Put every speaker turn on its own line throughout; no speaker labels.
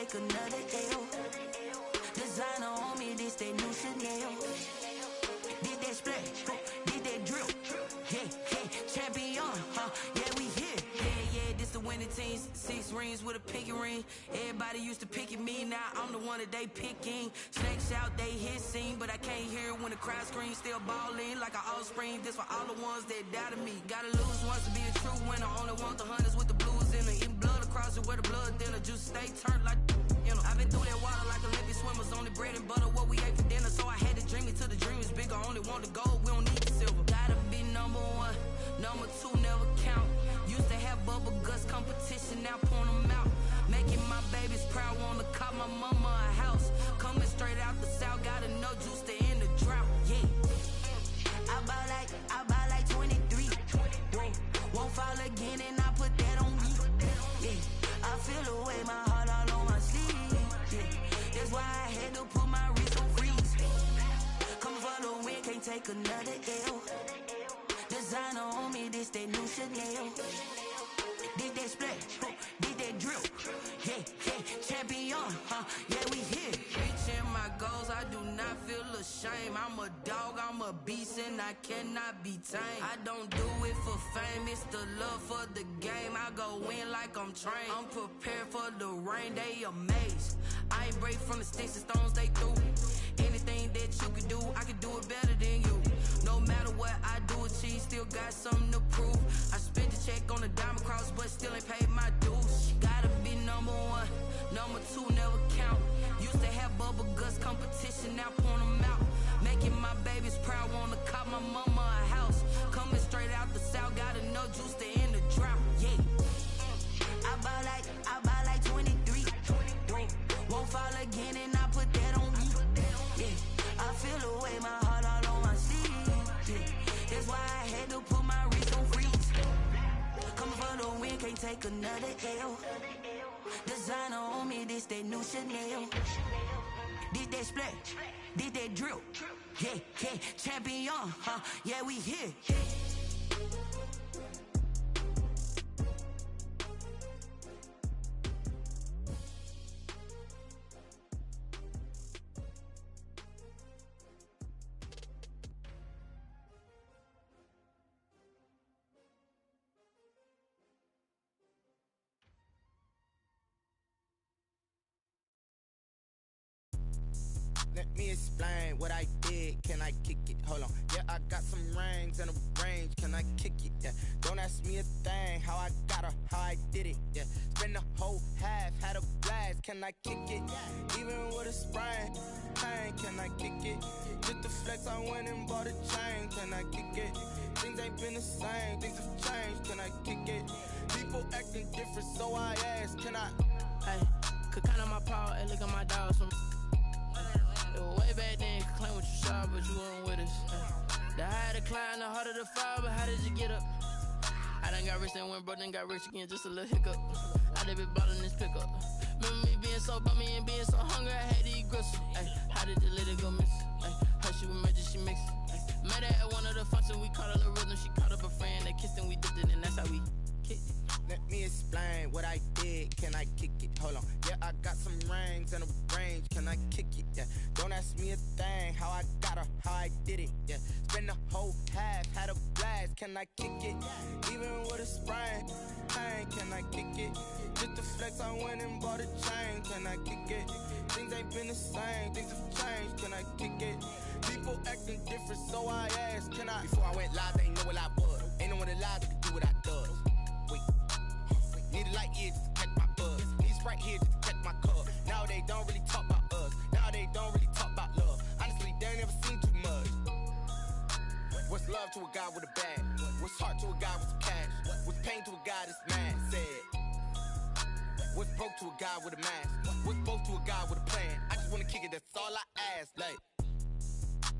take another L. Designer on me, this that new Chanel. Did that splash, did that drill. Yeah, champion, yeah, we here. Yeah, this the winning teams. 6 rings with a pinky ring. Everybody used to pick at me, now I'm the one that they picking. Snakes out, they hit scene, but I can't hear it when the crowd screams. Still ballin' like an offspring. This for all the ones that doubted me. Gotta lose once to be a true winner. Only want the hunters with the blues in it. Eating blood across it where the blood thinner. Juice stay turned like, you know. I've been through that water like Olympic swimmers. Only bread and butter, what we ate for dinner. So I had to dream it till the dream is bigger. Only want the gold, we don't need the silver. Gotta be number 1, number 2 never count. Used to have bubble guts competition, now point them out. Making my babies proud, wanna cop my mama a house. Coming straight out the south, gotta know juice to end the drought. Yeah, I buy like 23. Whoa, won't fall again and I put that on me. Yeah, I feel the way, my heart all on my sleeve. Yeah, that's why I had to put my wrist on freeze. Come for the win, can't take another L. Designer on me, this that new Chanel. Did that splash, did that drill. Yeah, champion, yeah, we here. Reaching my goals, I do not feel ashamed. I'm a dog, I'm a beast, and I cannot be tamed. I don't do it for fame, it's the love for the game. I go in like I'm trained. I'm prepared for the rain, they amazed. I ain't break from the sticks and stones they threw. Anything that you can do, I can do it better than you. No matter what I do, achieve, still got something to prove. I spent the check on the diamond cross, but still ain't paid my dues. Gotta be number 1, number 2 never count. Used to have bubble guts competition, now point them out. Making my babies proud, wanna cop my mama a house. Coming straight out the south, gotta know juice to end the drought. Yeah, I buy like 23. Won't fall again and I put that on me. Yeah, I feel the way, my heart all on my sleeve. Yeah, that's why I had to put my wrist on freeze. Coming for the win, can't take another L. Designer on me, this that new Chanel. Did that splash, did that drill. Yeah, champion, yeah, we here.
Let me explain what I did. Can I kick it? Hold on. Yeah, I got some rings and a range. Can I kick it? Yeah. Don't ask me a thing. How I got her, how I did it. Yeah. Spend the whole half, had a blast. Can I kick it? Even with a sprain. Pain, can I kick it? Just the flex, I went and bought a chain. Can I kick it? Things ain't been the same. Things have changed. Can I kick it? People acting different, so I ask. Can I?
Hey, could count on my power and look at my dogs from. It was way back then, could claim what you saw, but you weren't with us. The higher the climb, the harder the fall, but how did you get up? I done got rich and went broke, then got rich again, just a little hiccup. I done been bought in this pickup. Remember me being so bummy and being so hungry, I had to eat gristle. Ay, how did the lady go miss? Ay, her she was emergency mix. Met her at one of the functions, we caught her the rhythm, she caught up a friend, they kissed and we dipped it, and that's how we kicked it.
Let me explain what I did. Can I kick it? Hold on. Yeah, I got some rings and a range. Can I kick it? Yeah. Don't ask me a thing. How I got her, how I did it. Yeah. Spend the whole half, had a blast. Can I kick it? Even with a sprain. Pain, can I kick it? Just the flex, I went and bought a chain. Can I kick it? Things ain't been the same. Things have changed. Can I kick it? People acting different, so I asked. Can I? Before I went live, they ain't know what I was. Ain't no one alive that could do what I does. Need a light here just to catch my buzz. Need Sprite here just to catch my cup. Now they don't really talk about us. Now they don't really talk about love. Honestly, they ain't never seen too much. What's love to a guy with a bag? What's heart to a guy with some cash? What's pain to a guy that's mad? Said. What's broke to a guy with a mask? What's both to a guy with a plan? I just wanna kick it, that's all I ask. Like,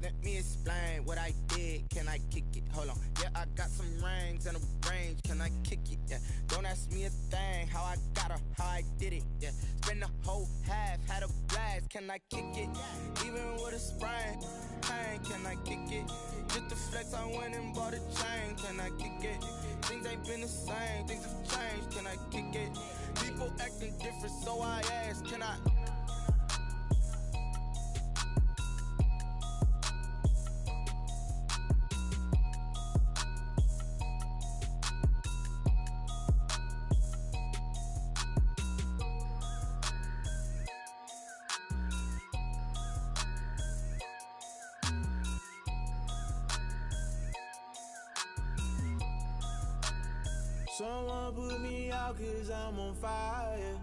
let me explain what I did. Can I kick it? Hold on. Yeah, I got some rings and a range. Can I kick it? Yeah. Don't ask me a thing. How I got her, how I did it. Yeah. Spend the whole half, had a blast. Can I kick it? Even with a sprain. Pain, can I kick it? Just the flex, I went and bought a chain. Can I kick it? Things ain't been the same. Things have changed. Can I kick it? People acting different, so So I ask, can I?
Someone put me out 'cause I'm on fire.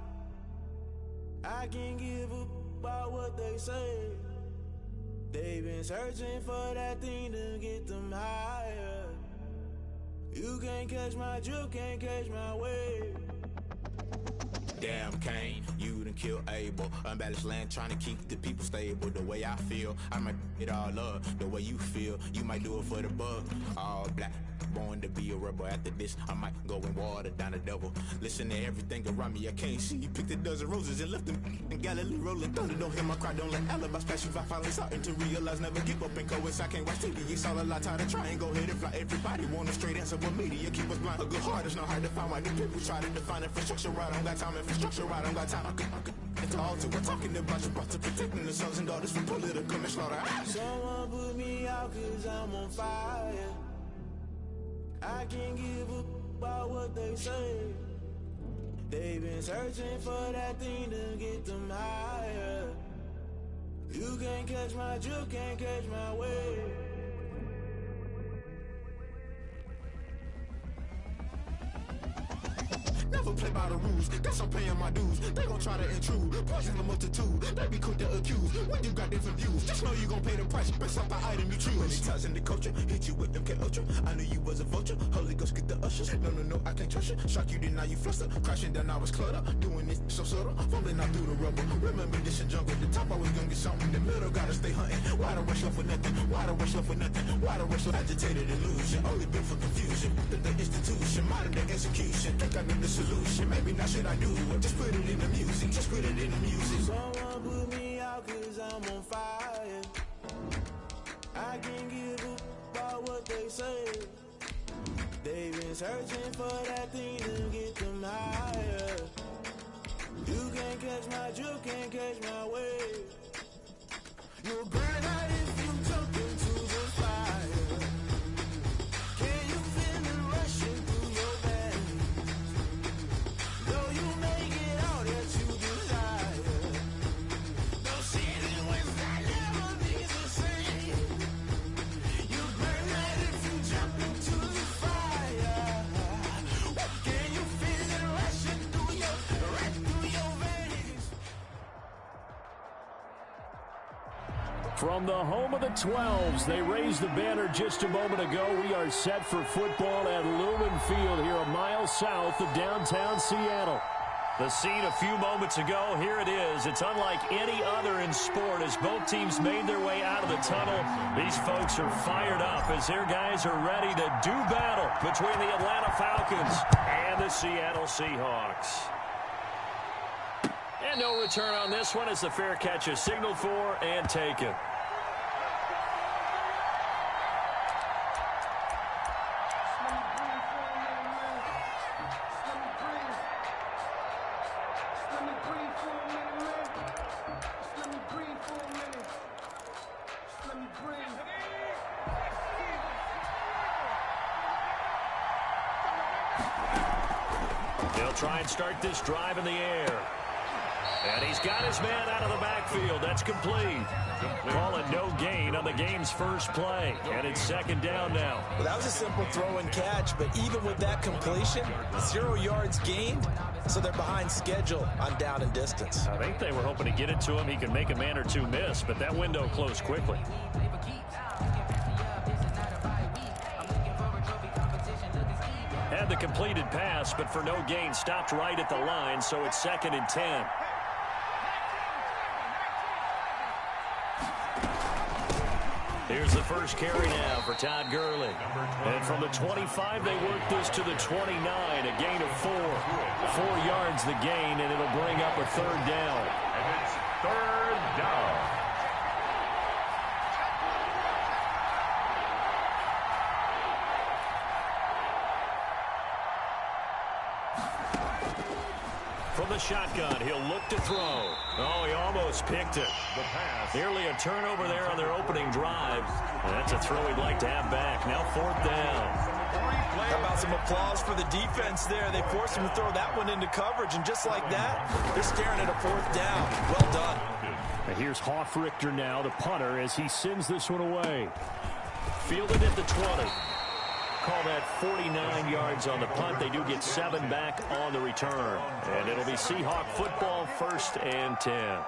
I can't give a about what they say. They've been searching for that thing to get them higher. You can't catch my drift, can't catch my wave.
Damn Kane, you done killed Abel. Unbalanced land trying to keep the people stable. The way I feel, I might it all up. The way you feel, you might do it for the bug. All black, born to be a rebel. After this, I might go and water down the devil. Listen to everything around me, I can't see. You picked a dozen roses and left them in Galilee rolling thunder. Don't hear my cry, don't let alibis pass you. I finally starting to realize, never give up and coincide. I can't watch TV, it's all a lot. Tired of trying, go ahead and fly. Everybody want a straight answer, but media keep us blind. A good heart is not hard to find. Why the people try to define infrastructure right? I don't got time, infrastructure right? I don't got time. I could it's all to we're talking about you, brought to protecting the sons and daughters from political manslaughter.
Someone put me out 'cause I'm on fire. I can't give a about what they say. They've been searching for that thing to get them higher. You can't catch my drift, can't catch my wave.
Never play by the rules, guess I'm paying my dues. They gon' try to intrude, poison the multitude. They be quick to accuse, when you got different views. Just know you gon' pay the price, based off the item you choose. Many ties in the culture, hit you with MK Ultra. I knew you was a vulture, Holy Ghost get the ushers. No, I can't trust you. Shock you, then now you fluster. Crashing down, I was cluttered. Doing this so subtle, fumbling out through the rubble. Remember this and jungle, the top I was gonna get something. In the middle, gotta stay hunting. Why the rush left for nothing? Why the rush left for nothing? Why the rush left agitated illusion? Only built for confusion. The institution, modern day execution. Think I know the solution. Maybe not should I do it? Just put it in the music. Just put it in the music.
Someone put me out 'cause I'm on fire. I can't give a about what they say. They've been searching for that thing to get them higher. You can't catch my drift, can't catch my wave. You'll burn out if you jump into the fire. Can you feel it rushing through your veins? Though you make it all that you desire. Don't see it when I never be the same. You burn out if you jump into the fire. Can you feel it rushing through your veins?
From the home of the 12s, they raised the banner just a moment ago. We are set for football at Lumen Field here a mile south of downtown Seattle.
The scene a few moments ago, here it is. It's unlike any other in sport as both teams made their way out of the tunnel. These folks are fired up as their guys are ready to do battle between the Atlanta Falcons and the Seattle Seahawks. And no return on this one as the fair catch is signaled for and taken. They'll try and start this drive in the air. And he's got his man out of the backfield. That's complete. Call it no gain on the game's first play. And it's second down now.
Well, that was a simple throw and catch, but even with that completion, 0 yards gained, so they're behind schedule on down and distance.
I think they were hoping to get it to him. He could make a man or two miss, but that window closed quickly. Had the completed pass, but for no gain, stopped right at the line, so it's 2nd and 10. Here's the first carry now for Todd Gurley. And from the 25, they work this to the 29, a gain of 4. 4 yards the gain, and it'll bring up a third down.
And it's third down.
From the the shotgun. He'll look to throw. Oh, he almost picked it. Nearly a turnover there on their opening drive. That's a throw he'd like to have back. Now 4th down.
How about some applause for the defense there? They forced him to throw that one into coverage, and just like that, they're staring at a 4th down. Well done.
And here's Hoffrichter now, the punter, as he sends this one away. Fielded at the 20. Call that 49 yards on the punt. They do get 7 back on the return. And it'll be Seahawk football, 1st and 10.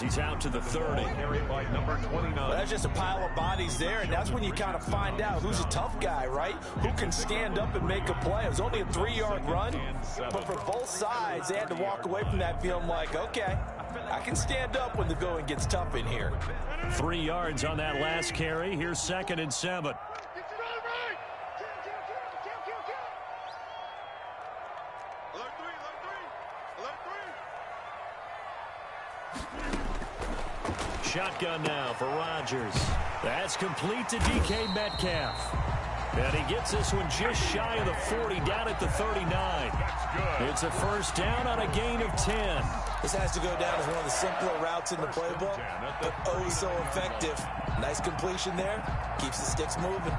He's out to the 30.
By number 29.
Well, that's just a pile of bodies there, and that's when you kind of find out who's a tough guy, right? Who can stand up and make a play. It was only a 3-yard run, but for both sides, they had to walk away from that feeling like, okay, I can stand up when the going gets tough in here.
3 yards on that last carry. Here's 2nd and 7. Shotgun now for Rodgers. That's complete to DK Metcalf. And he gets this one just shy of the 40, down at the 39. It's a 1st down on a gain of 10.
This has to go down as one of the simpler routes in the playbook, but oh so effective. Nice completion there. Keeps the sticks moving.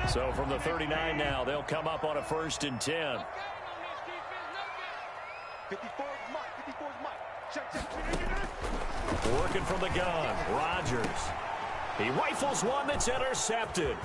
So from the 39 now, they'll come up on a 1st and 10.
54 is Mike. 54 is Mike. Check.
Working from the gun, Rodgers. He rifles one that's intercepted.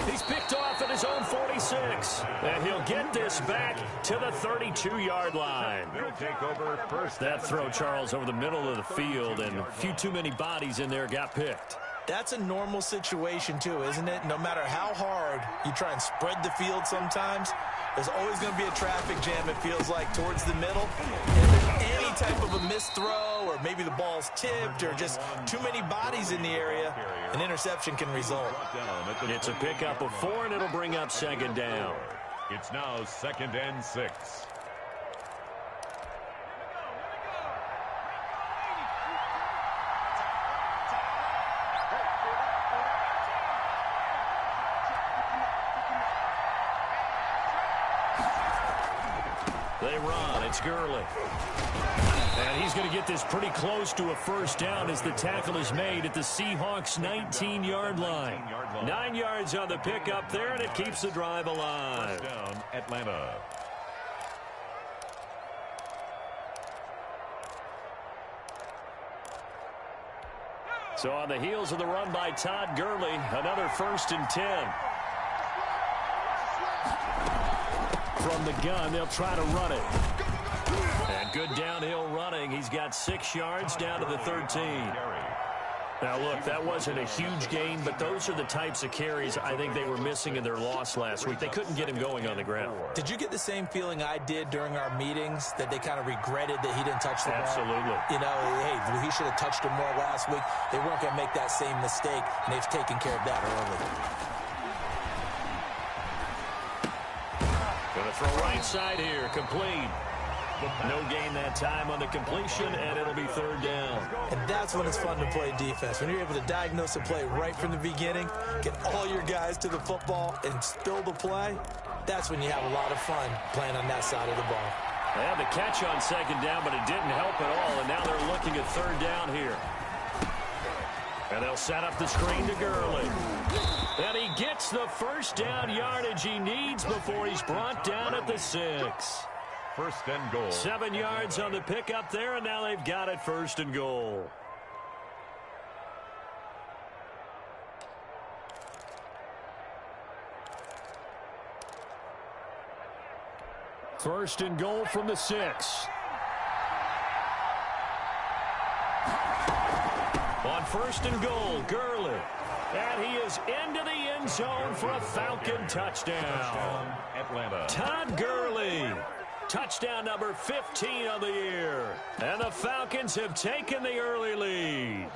He's picked off at his own 46. And he'll get this back to the 32-yard line.
They'll take over 1st.
That throw, Charles, over the middle of the field, and a few too many bodies in there got picked.
That's a normal situation, too, isn't it? No matter how hard you try and spread the field sometimes, there's always going to be a traffic jam, it feels like, towards the middle. And if there's any type of a missed throw, or maybe the ball's tipped, or just too many bodies in the area, an interception can result.
It's a pickup of 4, and it'll bring up 2nd down.
It's now 2nd and 6.
They run. It's Gurley. And he's going to get this pretty close to a 1st down as the tackle is made at the Seahawks' 19-yard line. 9 yards on the pickup there, and it keeps the drive alive.
1st down, Atlanta.
So on the heels of the run by Todd Gurley, another 1st and 10. From the gun, they'll try to run it. And good downhill running. He's got 6 yards down to the 13. Now, look, that wasn't a huge gain, but those are the types of carries I think they were missing in their loss last week. They couldn't get him going on the ground.
Did you get the same feeling I did during our meetings, that they kind of regretted that he didn't touch the ball?
Absolutely.
You know, hey, he should have touched him more last week. They weren't going to make that same mistake, and they've taken care of that early.
Going to throw right side here, complete. No gain that time on the completion, and it'll be 3rd down.
And that's when it's fun to play defense. When you're able to diagnose a play right from the beginning, get all your guys to the football, and spill the play, that's when you have a lot of fun playing on that side of the ball.
They had the catch on 2nd down, but it didn't help at all, and now they're looking at 3rd down here. And they'll set up the screen to Gurley. And he gets the 1st down yardage he needs before he's brought down at the 6.
1st and goal.
7 yards on the pickup there, and now they've got it 1st and goal. First and goal from the 6. On 1st and goal, Gurley. And he is into the end zone for a Falcon touchdown.
Atlanta.
Todd Gurley. Touchdown number 15 on the year. And the Falcons have taken the early lead.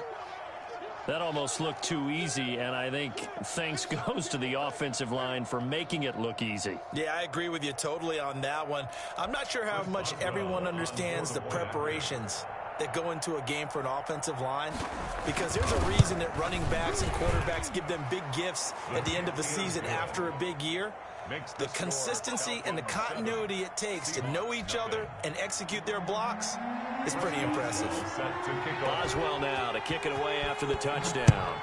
That almost looked too easy, and I think thanks goes to the offensive line for making it look easy.
Yeah, I agree with you totally on that one. I'm not sure how much everyone understands the preparations that go into a game for an offensive line, because there's a reason that running backs and quarterbacks give them big gifts at the end of the season after a big year. The consistency and the continuity it takes to know each other and execute their blocks is pretty impressive.
Boswell now to kick it away after the touchdown.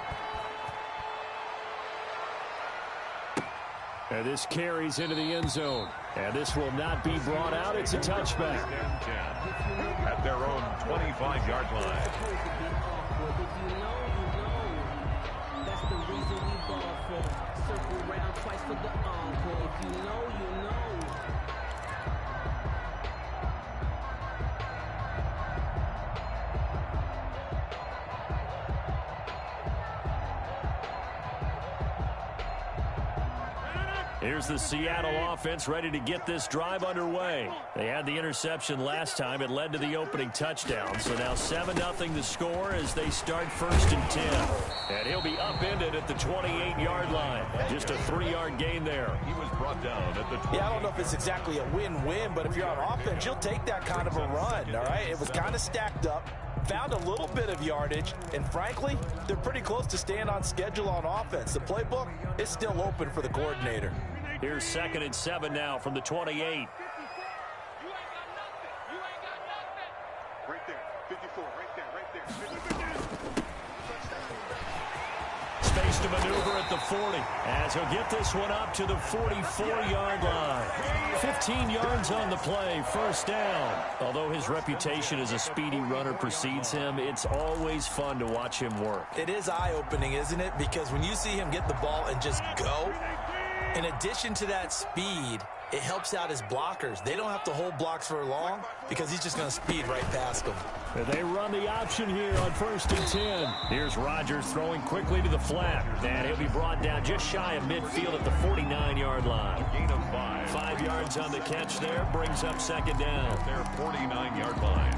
And this carries into the end zone. And this will not be brought out. It's a touchback.
At their own 25-yard line.
That's the reason we ball for. Circle around twice for the encore. If you know, you know.
Here's the Seattle offense ready to get this drive underway. They had the interception last time. It led to the opening touchdown. So now 7-0 the score as they start 1st and 10. And he'll be upended at the 28-yard line. Just a 3-yard gain there.
He was brought down at the 20.
Yeah, I don't know if it's exactly a win-win, but if you're on offense, you'll take that kind of a run, all right? It was kind of stacked up. Found a little bit of yardage, and frankly, they're pretty close to staying on schedule on offense. The playbook is still open for the coordinator.
Here's 2nd and 7 now from the 28.
Right there, 54, right there.
Space to maneuver at the 40 as he'll get this one up to the 44-yard line. 15 yards on the play, 1st down. Although his reputation as a speedy runner precedes him, it's always fun to watch him work.
It is eye-opening, isn't it? Because when you see him get the ball and just go, in addition to that speed, it helps out his blockers. They don't have to hold blocks for long because he's just going to speed right past them.
They run the option here on 1st and 10. Here's Rodgers throwing quickly to the flat. And he'll be brought down just shy of midfield at the 49-yard line.
Gain of 5.
5 yards on the catch there. Brings up 2nd down.
At their 49-yard line.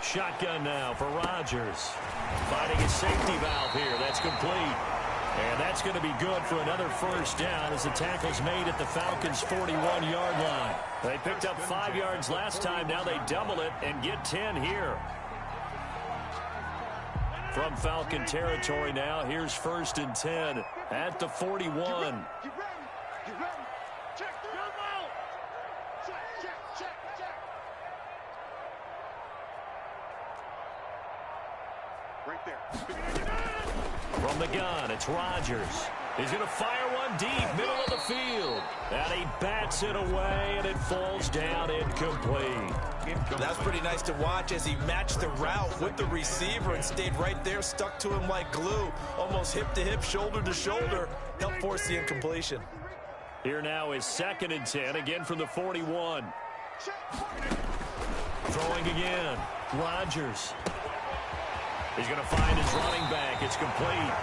Shotgun now for Rodgers. Finding his safety valve here. That's complete. And that's going to be good for another 1st down as the tackle's made at the Falcons' 41-yard line. They picked up 5 yards last time. Now they double it and get 10 here. From Falcon territory now, here's 1st and 10 at the 41.
Get ready. Check the ball. Check. Right there.
From the gun, it's Rodgers. He's going to fire one deep, middle of the field. And he bats it away, and it falls down incomplete.
That's pretty nice to watch as he matched the route with the receiver and stayed right there, stuck to him like glue, almost hip to hip, shoulder to shoulder, helped force the incompletion.
Here now is 2nd and 10, again from the 41. Throwing again, Rodgers. He's going to find his running back. It's complete.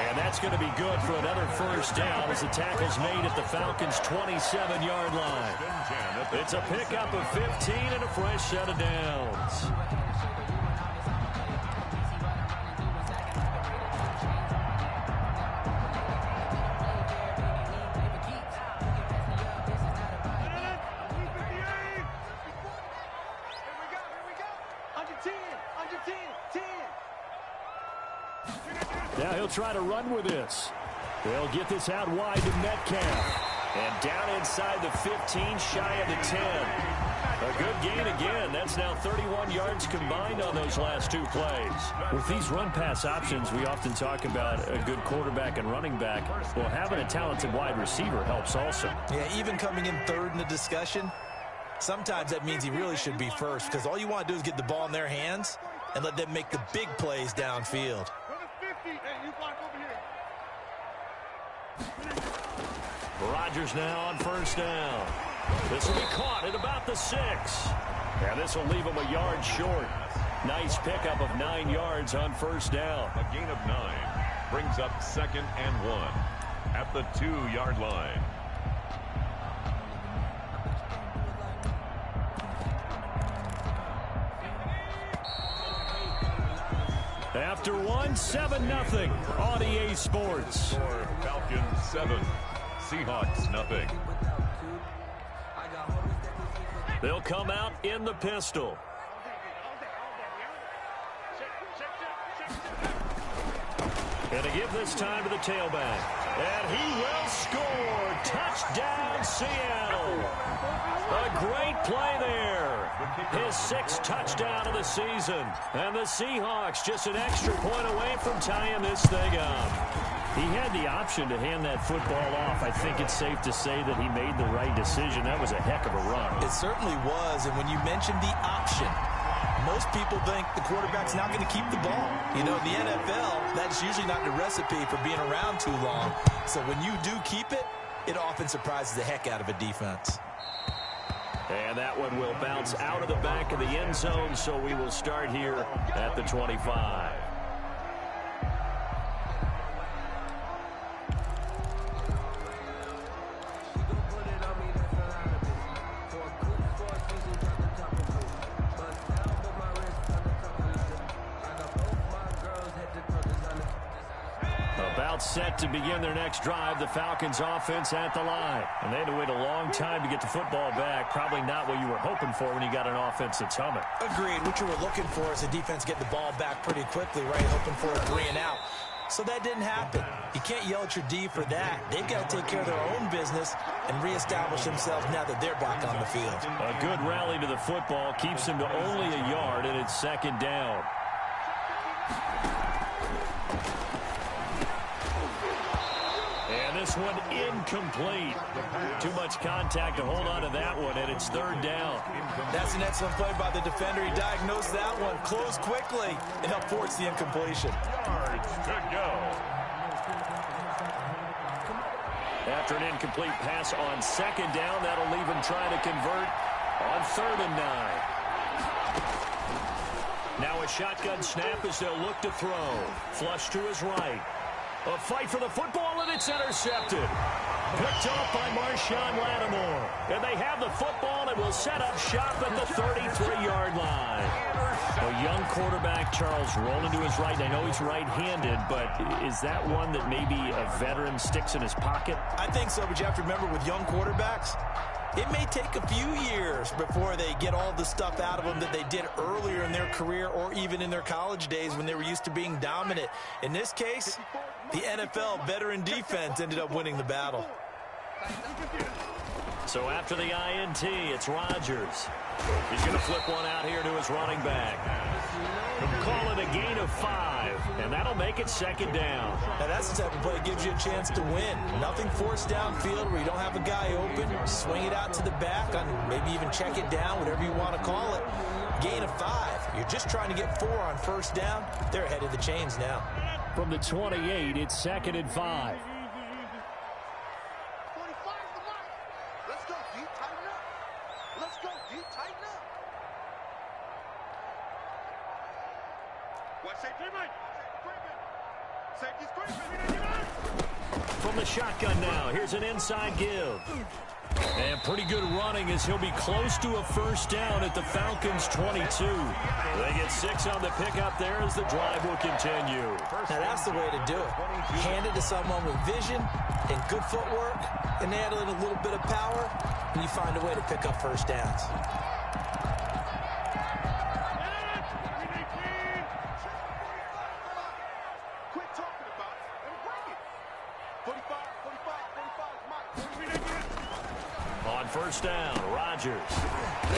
And that's going to be good for another 1st down as the tackle's made at the Falcons' 27-yard line. It's a pickup of 15 and a fresh set of downs. Now he'll try to run with this. They'll get this out wide to Metcalf. And down inside the 15, shy of the 10. A good gain again. That's now 31 yards combined on those last 2 plays. With these run-pass options, we often talk about a good quarterback and running back. Well, having a talented wide receiver helps also.
Yeah, even coming in 3rd in the discussion, sometimes that means he really should be first, because all you want to do is get the ball in their hands and let them make the big plays downfield.
Rodgers now on first down. This will be caught at about the 6. And this will leave him a yard short. Nice pickup of 9 yards on first down.
A gain of 9 brings up 2nd and 1 at the 2-yard line.
After 7-0 on EA Sports.
Falcons 7, Seahawks nothing.
They'll come out in the pistol. And to give this time to the tailback. And he will score. Touchdown, Seattle. A great play there. His 6th touchdown of the season. And the Seahawks just an extra point away from tying this thing up. He had the option to hand that football off. I think it's safe to say that he made the right decision. That was a heck of a run.
It certainly was. And when you mentioned the option, most people think the quarterback's not going to keep the ball. You know, in the NFL, that's usually not the recipe for being around too long. So when you do keep it, it often surprises the heck out of a defense.
And that one will bounce out of the back of the end zone, so we will start here at the 25. Set to begin their next drive. The Falcons offense at the line. And they had to wait a long time to get the football back. Probably not what you were hoping for when you got an offense that's humming.
Agreed. What you were looking for is the defense getting the ball back pretty quickly, right? Hoping for a 3 and out. So that didn't happen. You can't yell at your D for that. They've got to take care of their own business and reestablish themselves now that they're back on the field.
A good rally to the football keeps them to only a yard, and it's 2nd down. This one incomplete. Too much contact to hold on to that one, and it's 3rd down.
That's an excellent play by the defender. He diagnosed that one, closed quickly, and helped force the incompletion.
Yards to go.
After an incomplete pass on 2nd down, that'll leave him trying to convert on 3rd and 9. Now a shotgun snap as they'll look to throw. Flush to his right. A fight for the football, and it's intercepted. Picked off by Marshawn Lattimore. And they have the football and will set up shop at the 33-yard line. A young quarterback, Charles, rolling to his right. I know he's right-handed, but is that one that maybe a veteran sticks in his pocket?
I think so, but you have to remember with young quarterbacks, it may take a few years before they get all the stuff out of them that they did earlier in their career or even in their college days when they were used to being dominant. In this case, the NFL veteran defense ended up winning the battle.
So after the INT, it's Rodgers. He's going to flip one out here to his running back. Call it a gain of 5, and that'll make it 2nd down.
Now that's the type of play that gives you a chance to win. Nothing forced downfield where you don't have a guy open. Swing it out to the back, maybe even check it down, whatever you want to call it. Gain of 5. You're just trying to get 4 on first down. They're ahead of the chains now.
From the 28, it's 2nd and 5.
Let's go, D. Tighten up. Let's go, D. Tighten up. Watch safety, man. Safety's creeping.
From the shotgun now, here's an inside give. And pretty good running as he'll be close to a first down at the Falcons' 22. They get 6 on the pickup there as the drive will continue.
Now that's the way to do it. Hand it to someone with vision and good footwork, and add in a little bit of power, and you find a way to pick up first downs.
Quit talking about it and bring it. 45, 45, 45 is mine.
On first down, Rodgers.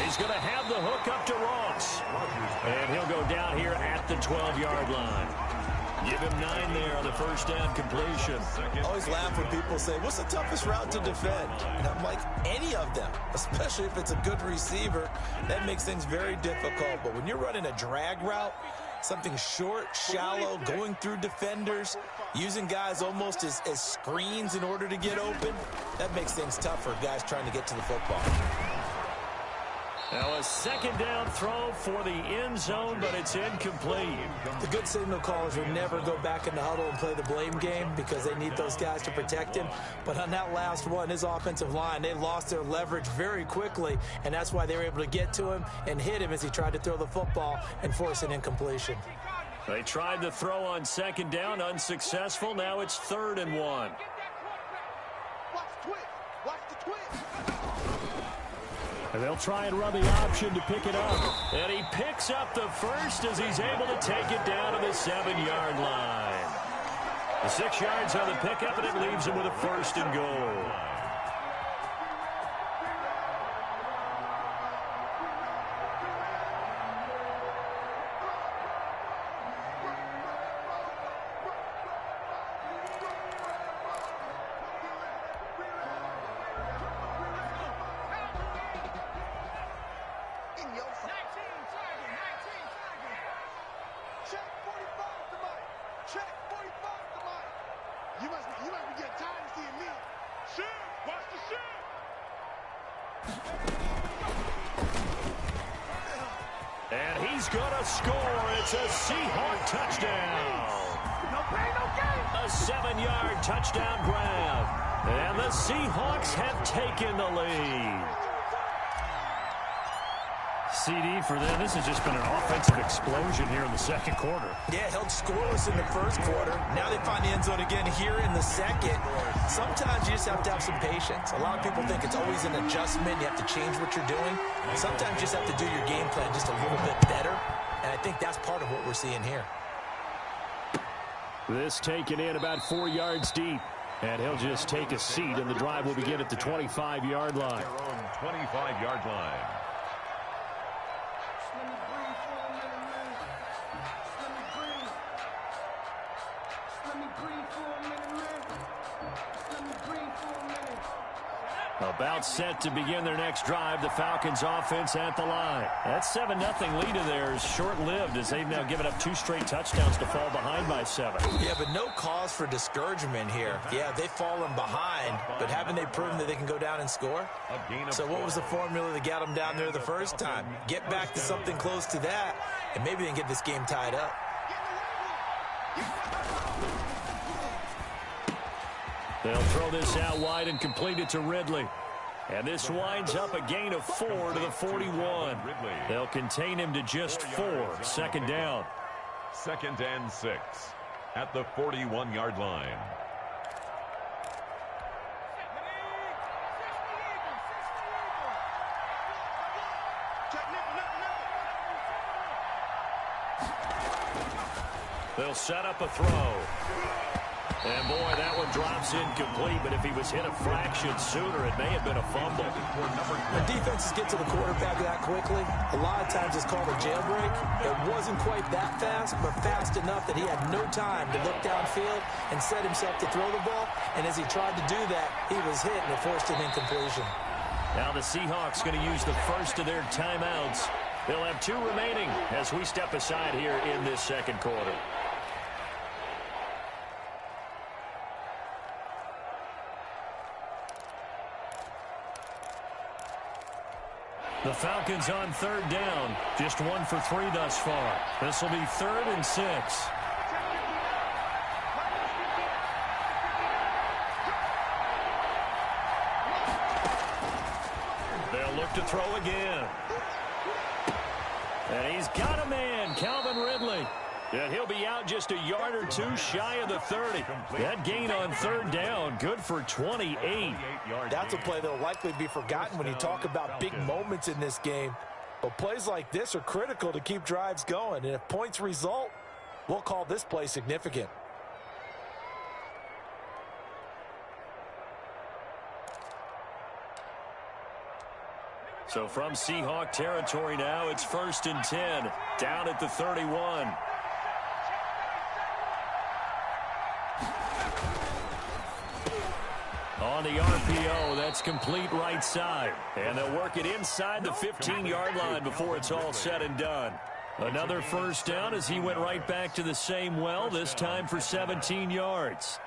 He's going to have the hook up to Ross. And he'll go down here at the 12-yard line. Give him 9 there on the first down completion.
I always laugh when people say, what's the toughest route to defend? And I'm like, any of them, especially if it's a good receiver. That makes things very difficult. But when you're running a drag route, something short, shallow, going through defenders, using guys almost as screens in order to get open, that makes things tough for guys trying to get to the football.
Now a second down throw for the end zone, but it's incomplete.
The good signal callers will never go back in the huddle and play the blame game because they need those guys to protect him. But on that last one, his offensive line, they lost their leverage very quickly, and that's why they were able to get to him and hit him as he tried to throw the football and force an incompletion.
They tried to throw on second down, unsuccessful. Now it's 3rd and 1.
Watch the twist. Watch the twist.
And they'll try and run the option to pick it up. And he picks up the first as he's able to take it down to the 7-yard line. The 6 yards on the pickup, and it leaves him with a 1st and goal. And he's going to score. It's a Seahawk touchdown.
No pain, no gain.
A 7-yard touchdown grab. And the Seahawks have taken the lead. CD for them. This has just been an offensive explosion here in the second quarter.
Yeah, held scoreless in the first quarter. Now they find the end zone again here in the second. Sometimes you just have to have some patience. A lot of people think it's always an adjustment. You have to change what you're doing. Sometimes you just have to do your game plan just a little bit better. And I think that's part of what we're seeing here.
This taken in about 4 yards deep. And he'll just take a seat, and the drive will begin at the 25-yard line.
Their own 25-yard line.
About set to begin their next drive, the Falcons offense at the line. That 7-0 lead of theirs short-lived as they've now given up 2 straight touchdowns to fall behind by 7.
Yeah, but no cause for discouragement here. Yeah, they've fallen behind, but haven't they proven that they can go down and score? So what was the formula that got them down there the first time? Get back to something close to that, and maybe they can get this game tied up.
They'll throw this out wide and complete it to Ridley. And this winds up a gain of 4 to the 41. They'll contain him to just 4. Second down.
2nd and 6 at the 41-yard line.
They'll set up a throw. And, boy, that one drops incomplete, but if he was hit a fraction sooner, it may have been a fumble.
When defenses get to the quarterback that quickly, a lot of times it's called a jailbreak. It wasn't quite that fast, but fast enough that he had no time to look downfield and set himself to throw the ball. And as he tried to do that, he was hit, and it forced an incompletion.
Now the Seahawks going to use the first of their timeouts. They'll have 2 remaining as we step aside here in this second quarter. The Falcons on 3rd down. Just 1 for 3 thus far. This will be 3rd and 6. They'll look to throw again. And he's got a man, Calvin Ridley. And he'll be out just a yard or 2 shy of the 30. That gain on 3rd down, good for 28.
That's a play that will likely be forgotten when you talk about big moments in this game. But plays like this are critical to keep drives going. And if points result, we'll call this play significant.
So from Seahawk territory now, it's 1st and 10, down at the 31. On the RPO, that's complete right side. And they'll work it inside the 15-yard line before it's all said and done. Another first down as he went right back to the same well, this time for 17 yards.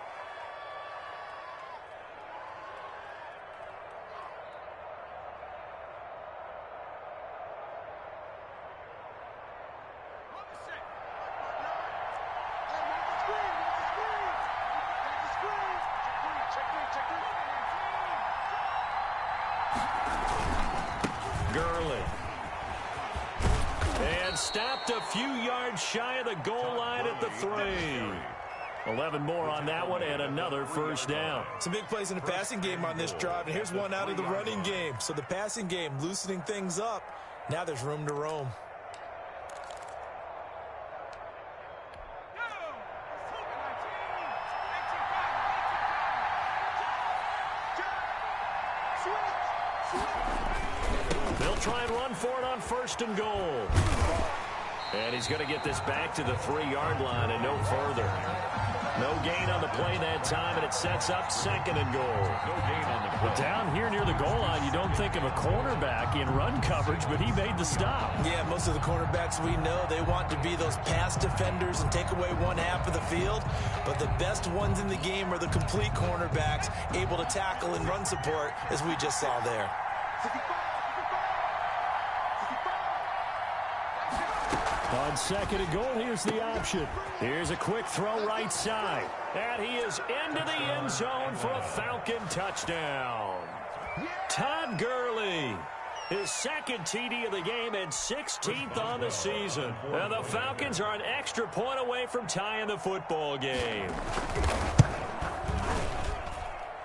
Stopped a few yards shy of the goal line at the 3. 11 more on that one and another first down.
Some big plays in the passing game on this drive, and here's one out of the running game. So the passing game loosening things up. Now there's room to roam.
They'll try and run for it on first and goal. And he's going to get this back to the 3-yard line and no further. No gain on the play that time, and it sets up second and goal.
No gain on the play.
Down here near the goal line, you don't think of a cornerback in run coverage, but he made the stop.
Yeah, most of the cornerbacks we know, they want to be those pass defenders and take away one half of the field. But the best ones in the game are the complete cornerbacks, able to tackle and run support, as we just saw there.
On second and goal, here's the option. Here's a quick throw right side. And he is into the end zone for a Falcon touchdown. Todd Gurley, his second TD of the game and 16th on the season. And the Falcons are an extra point away from tying the football game.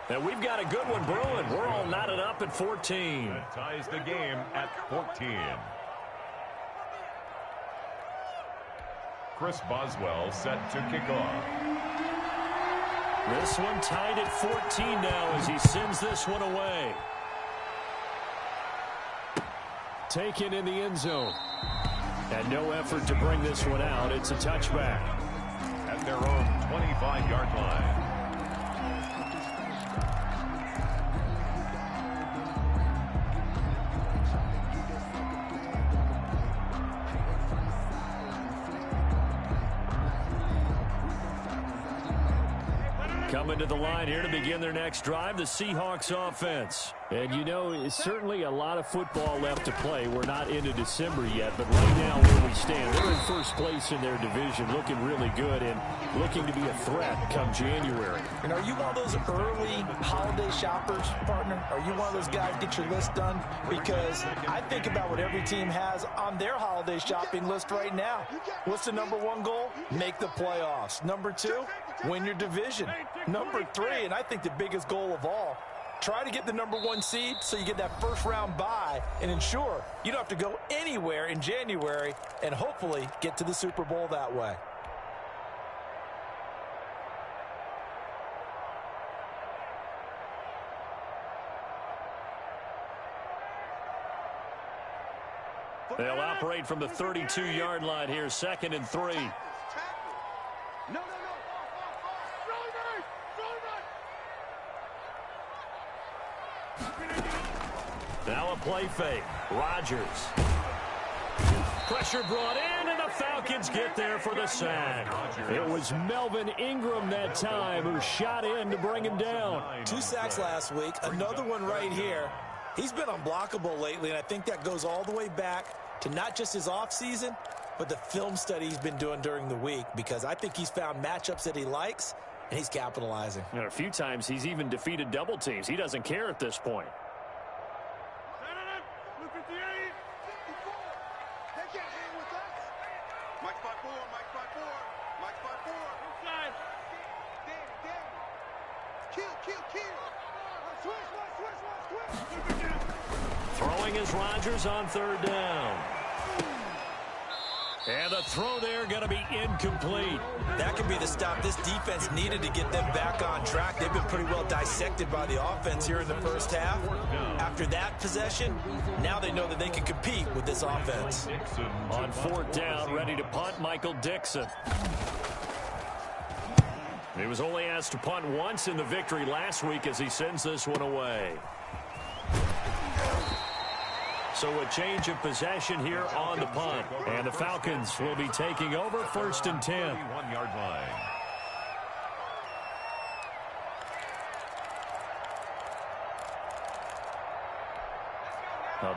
And we've got a good one brewing. We're all knotted up at 14.
That ties the game at 14. Chris Boswell set to kick off.
This one tied at 14 now as he sends this one away. Taken in the end zone. And no effort to bring this one out. It's a touchback.
At their own 25-yard line.
Coming to the line here to begin their next drive, the Seahawks offense. And you know, it's certainly a lot of football left to play. We're not into December yet, but right now where we stand, they're in first place in their division, looking really good and looking to be a threat come January.
And are you one of those early holiday shoppers, partner? Are you one of those guys get your list done? Because I think about what every team has on their holiday shopping list right now. What's the number one goal? Make the playoffs. Number two, win your division. Number three, and I think the biggest goal of all, try to get the number one seed so you get that first round bye and ensure you don't have to go anywhere in January and hopefully get to the Super Bowl that way.
They'll operate from the 32-yard line here, 2nd and 3. Now a play fake. Rodgers. Pressure brought in, and the Falcons get there for the sack. It was Melvin Ingram that time who shot in to bring him down.
2 sacks last week, another one right here. He's been unblockable lately, and I think that goes all the way back to not just his offseason, but the film study he's been doing during the week, because I think he's found matchups that he likes, and he's capitalizing.
And a few times he's even defeated double teams. He doesn't care at this point. Throwing is Rodgers on 3rd down. And the throw there going to be incomplete.
That could be the stop this defense needed to get them back on track. They've been pretty well dissected by the offense here in the first half. After that possession, now they know that they can compete with this offense.
On 4th down, ready to punt, Michael Dixon. He was only asked to punt once in the victory last week as he sends this one away. So a change of possession here on the punt. And the Falcons will be taking over 1st and 10.
1-yard line.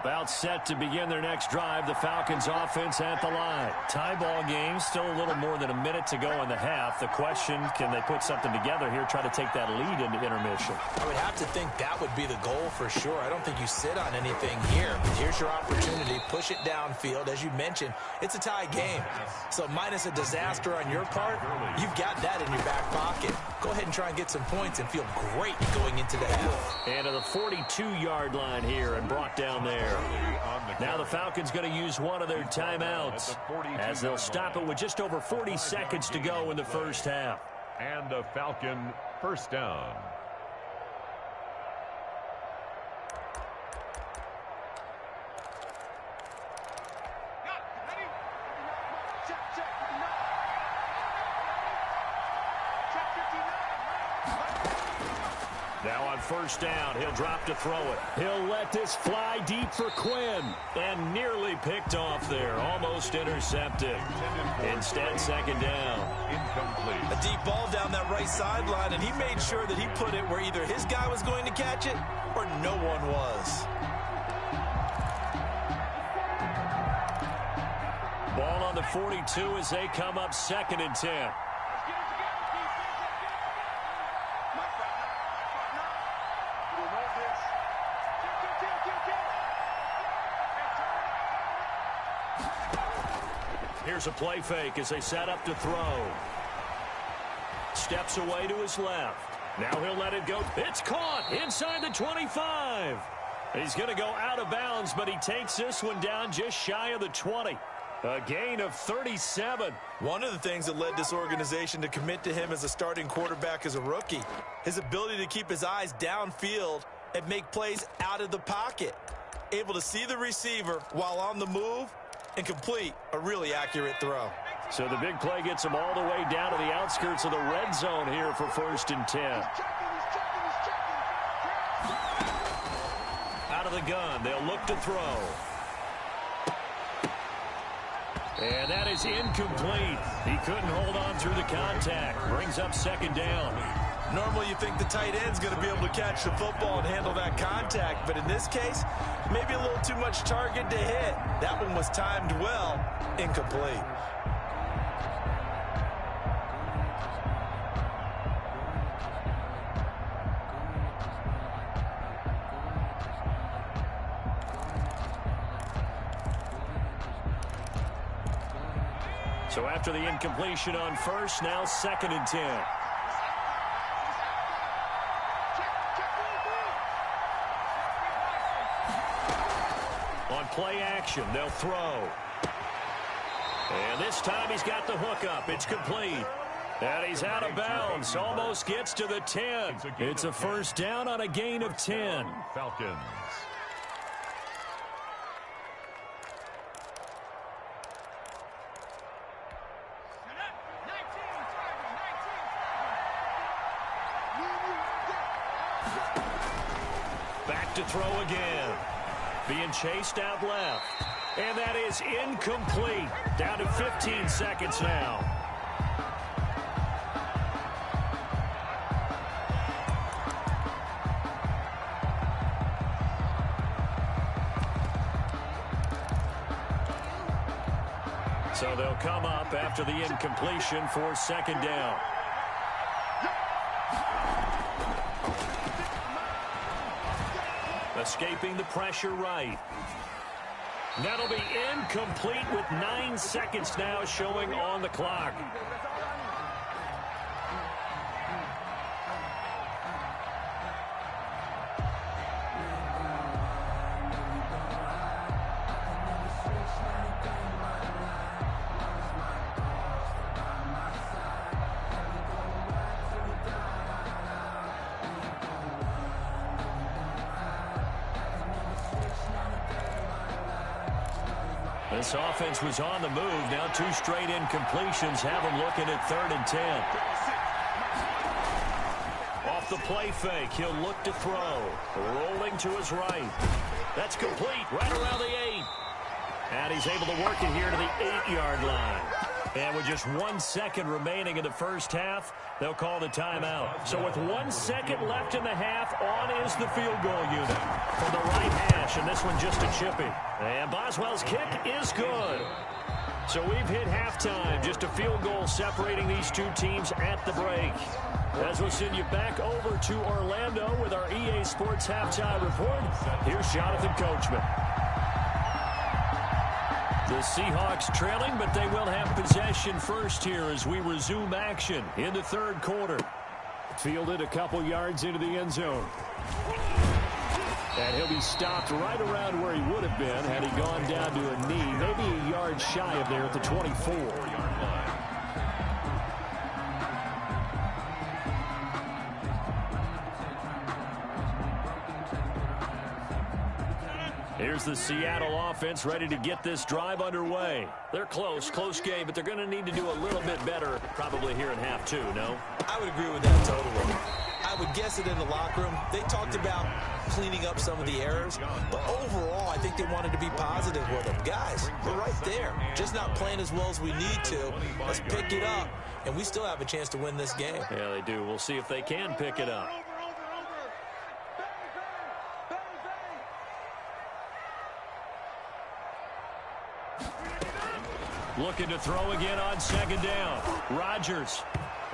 About set to begin their next drive. The Falcons offense at the line. Tie ball game. Still a little more than a minute to go in the half. The question, can they put something together here, try to take that lead into intermission?
I would have to think that would be the goal for sure. I don't think you sit on anything here. Here's your opportunity. Push it downfield. As you mentioned, it's a tie game. So minus a disaster on your part, you've got that in your back pocket. Go ahead and try and get some points and feel great going into the half.
And to the 42-yard line here and brought down there. Now the Falcons going to use one of their timeouts as they'll stop it with just over 40 seconds to go in the first half.
And a Falcon first down.
Now on first down, he'll drop to throw it. He'll let this fly deep for Quinn. And nearly picked off there. Almost intercepted. Instead, second down.
Incomplete.
A deep ball down that right sideline, and he made sure that he put it where either his guy was going to catch it or no one was.
Ball on the 42 as they come up 2nd and 10. Here's a play fake as they set up to throw. Steps away to his left. Now he'll let it go. It's caught inside the 25. He's going to go out of bounds, but he takes this one down just shy of the 20. A gain of 37.
One of the things that led this organization to commit to him as a starting quarterback as a rookie, his ability to keep his eyes downfield and make plays out of the pocket. Able to see the receiver while on the move and complete a really accurate throw.
So the big play gets him all the way down to the outskirts of the red zone here for 1st and 10. Out of the gun, they'll look to throw. And that is incomplete. He couldn't hold on through the contact. Brings up 2nd down.
Normally you think the tight end's going to be able to catch the football and handle that contact, but in this case, maybe a little too much target to hit. That one was timed well, incomplete.
So after the incompletion on first, now 2nd and 10. On play action, they'll throw. And this time he's got the hook up. It's complete. And he's out of bounds. Almost gets to the 10. It's a first down on a gain of 10.
Falcons.
Back to throw again. Being chased out left. And that is incomplete. Down to 15 seconds now. So they'll come up after the incompletion for 2nd down. Escaping the pressure right. That'll be incomplete with 9 seconds now showing on the clock. This offense was on the move. Now 2 straight incompletions have them looking at 3rd and 10. off the play fake. He'll look to throw. Rolling to his right. That's complete right around the 8. And he's able to work it here to the 8-yard line. And with just 1 second remaining in the first half, they'll call the timeout. So with 1 second left in the half, on is the field goal unit from the right hash. And this one just a chippy. And Boswell's kick is good. So we've hit halftime. Just a field goal separating these two teams at the break. As we'll send you back over to Orlando with our EA Sports Halftime Report, here's Jonathan Coachman. The Seahawks trailing, but they will have possession first here as we resume action in the third quarter. Fielded a couple yards into the end zone. And he'll be stopped right around where he would have been had he gone down to a knee, maybe a yard shy of there at the 24-yard line. Here's the Seattle offense ready to get this drive underway. They're close game, but they're going to need to do a little bit better probably here in half two, no?
I would agree with that totally. I would guess it in the locker room. They talked about cleaning up some of the errors, but overall, I think they wanted to be positive with them. Guys, we're right there. Just not playing as well as we need to. Let's pick it up, and we still have a chance to win this game.
Yeah, they do. We'll see if they can pick it up. Looking to throw again on second down. Rodgers.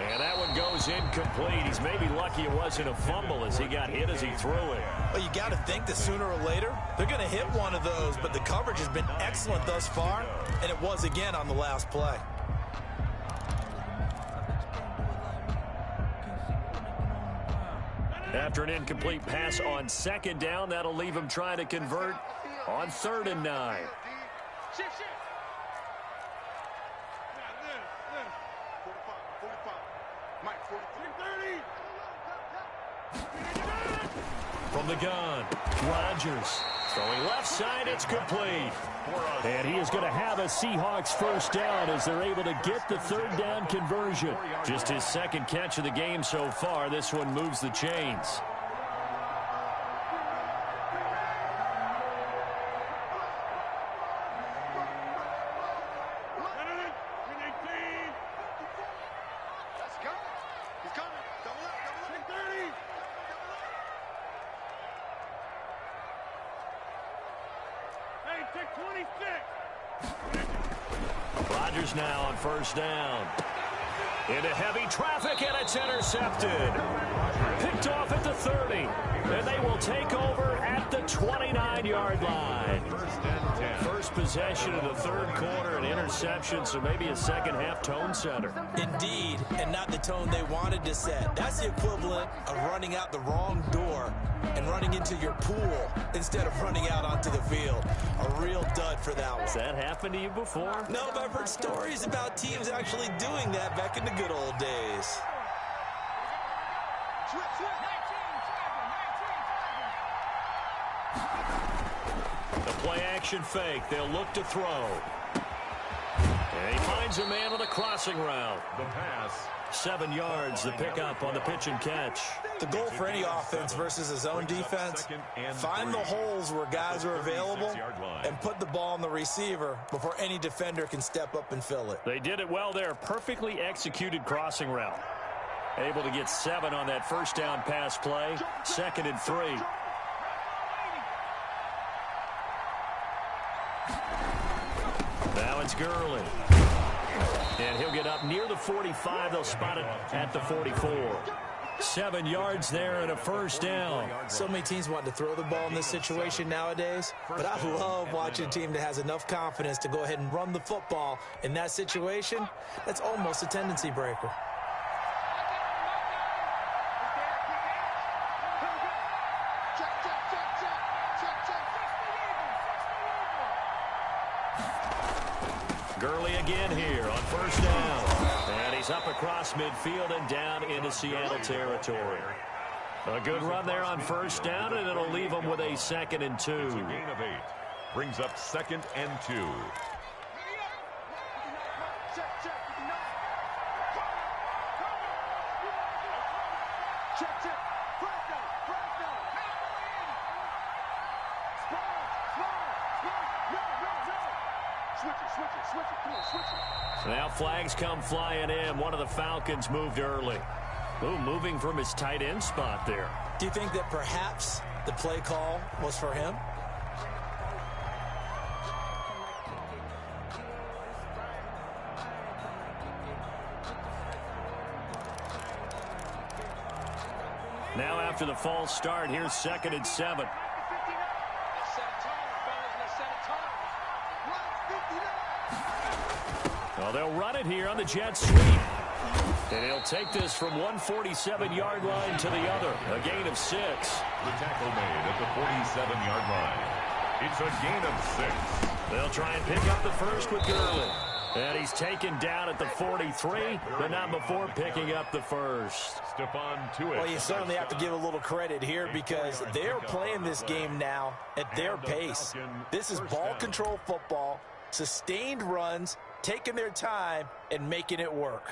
And that one goes incomplete. He's maybe lucky it wasn't a fumble as he got hit as he threw it.
Well, you got to think that sooner or later they're going to hit one of those, but the coverage has been excellent thus far, and it was again on the last play.
After an incomplete pass on second down, that'll leave him trying to convert on 3rd and 9. From the gun, Rodgers throwing left side, it's complete. And he is going to have a Seahawks first down as they're able to get the 3rd down conversion. Just his second catch of the game so far. This one moves the chains. Rodgers now on first down. Into heavy traffic, and it's intercepted. Picked off at the 30. And they will take over at the 29-yard line. First possession of the third quarter, an interception, so maybe a second-half tone setter.
Indeed, and not the tone they wanted to set. That's the equivalent of running out the wrong door and running into your pool instead of running out onto the field. A real dud for that one.
Has that happened to you before?
No, but I've heard stories about teams actually doing that back in the good old days.
The play-action fake. They'll look to throw. And he finds a man on a crossing route.
The pass.
7 yards, the pickup on the pitch and catch.
The goal for any offense versus his own defense, find the holes where guys are available and put the ball on the receiver before any defender can step up and fill it.
They did it well there. Perfectly executed crossing route. Able to get 7 on that first down pass play. 2nd and 3. Now it's Gurley. And he'll get up near the 45. They'll spot it at the 44. 7 yards there and a first down.
So many teams want to throw the ball in this situation nowadays, but I love watching a team that has enough confidence to go ahead and run the football in that situation. That's almost a tendency breaker.
Gurley again here on first down. And he's up across midfield and down into Seattle territory. A good run there on first down, and it'll leave them with a 2nd and 2.
It's a gain of 8. Brings up 2nd and 2.
Check, check. Flag down. Switch it. Come on, switch it.
So now flags come flying in. One of the Falcons moved early. Ooh, moving from his tight end spot there.
Do you think that perhaps the play call was for him?
Now after the false start, here's 2nd and 7. Well, they'll run it here on the jet sweep. And he'll take this from 147-yard line to the other. A gain of 6.
The tackle made at the 47-yard line. It's a gain of 6.
They'll try and pick up the first with Gurley. And he's taken down at the 43, but not before picking up the first.
Well, you certainly have to give a little credit here because they're playing this game now at their pace. This is ball control football, sustained runs, taking their time, and making it work.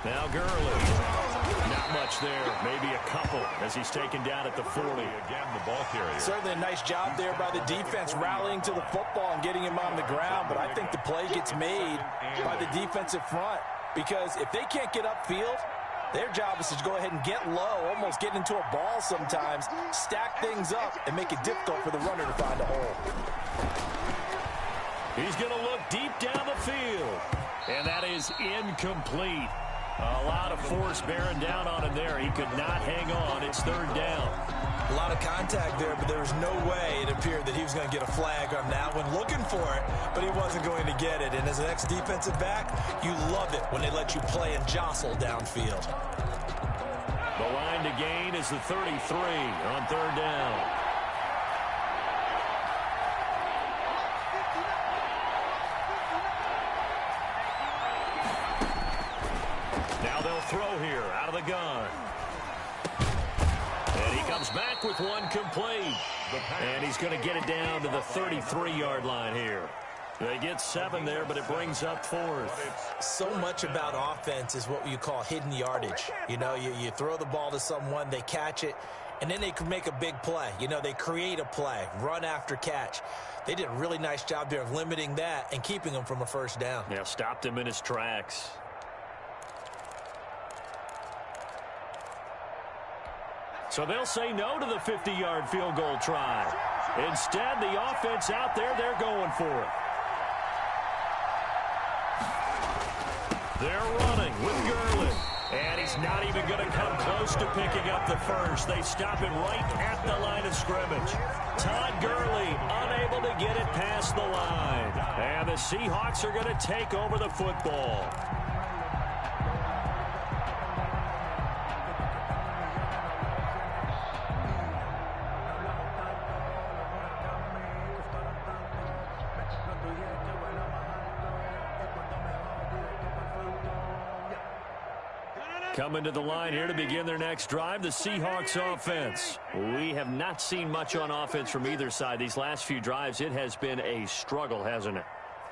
Now Gurley. Not much there. Maybe a couple as he's taken down at the 40.
Again, the ball carrier.
Certainly a nice job there by the defense rallying to the football and getting him on the ground. But I think the play gets made by the defensive front because if they can't get upfield, their job is to go ahead and get low, almost get into a ball sometimes, stack things up, and make it difficult for the runner to find a hole.
He's going to look deep down the field. And that is incomplete. A lot of force bearing down on him there. He could not hang on. It's 3rd down.
A lot of contact there, but there was no way it appeared that he was going to get a flag on that one. Looking for it, but he wasn't going to get it. And as an ex-defensive back, you love it when they let you play and jostle downfield.
The line to gain is the 33 on 3rd down. Now they'll throw here out of the gun. And he comes back with one complete. And he's going to get it down to the 33-yard line here. They get 7 there, but it brings up 4th.
So much about offense is what you call hidden yardage. You know, you throw the ball to someone, they catch it, and then they can make a big play. You know, they create a play, run after catch. They did a really nice job there of limiting that and keeping him from a first down.
Yeah, stopped him in his tracks. So they'll say no to the 50-yard field goal try. Instead, the offense out there, they're going for it. They're running with Gurley. And he's not even going to come close to picking up the first. They stop him right at the line of scrimmage. Todd Gurley unable to get it past the line. And the Seahawks are going to take over the football. Coming to the line here to begin their next drive, the Seahawks offense. We have not seen much on offense from either side. These last few drives, it has been a struggle, hasn't it?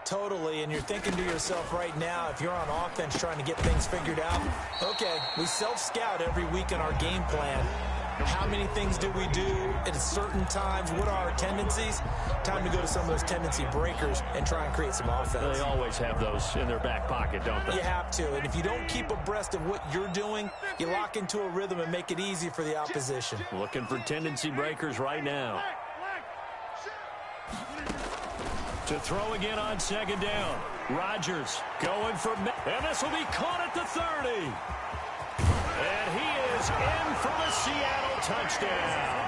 Totally, and you're thinking to yourself right now, if you're on offense trying to get things figured out, okay, we self-scout every week in our game plan. How many things do we do at certain times? What are our tendencies? Time to go to some of those tendency breakers and try and create some offense.
They always have those in their back pocket, don't they?
You have to, and if you don't keep abreast of what you're doing, you lock into a rhythm and make it easy for the opposition.
Looking for tendency breakers right now. To throw again on 2nd down. Rodgers going for... And this will be caught at the 30. And he is in for the Seattle touchdown.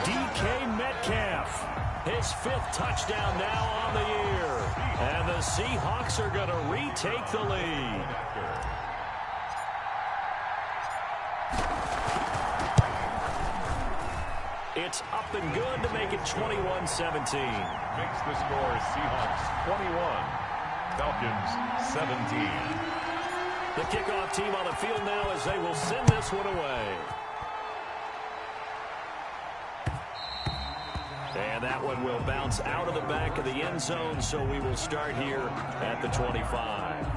DK Metcalf, his 5th touchdown now on the year. And the Seahawks are going to retake the lead. It's up and good to make it 21-17.
Makes the score Seahawks 21, Falcons 17.
The kickoff team on the field now as they will send this one away. And that one will bounce out of the back of the end zone, so we will start here at the 25.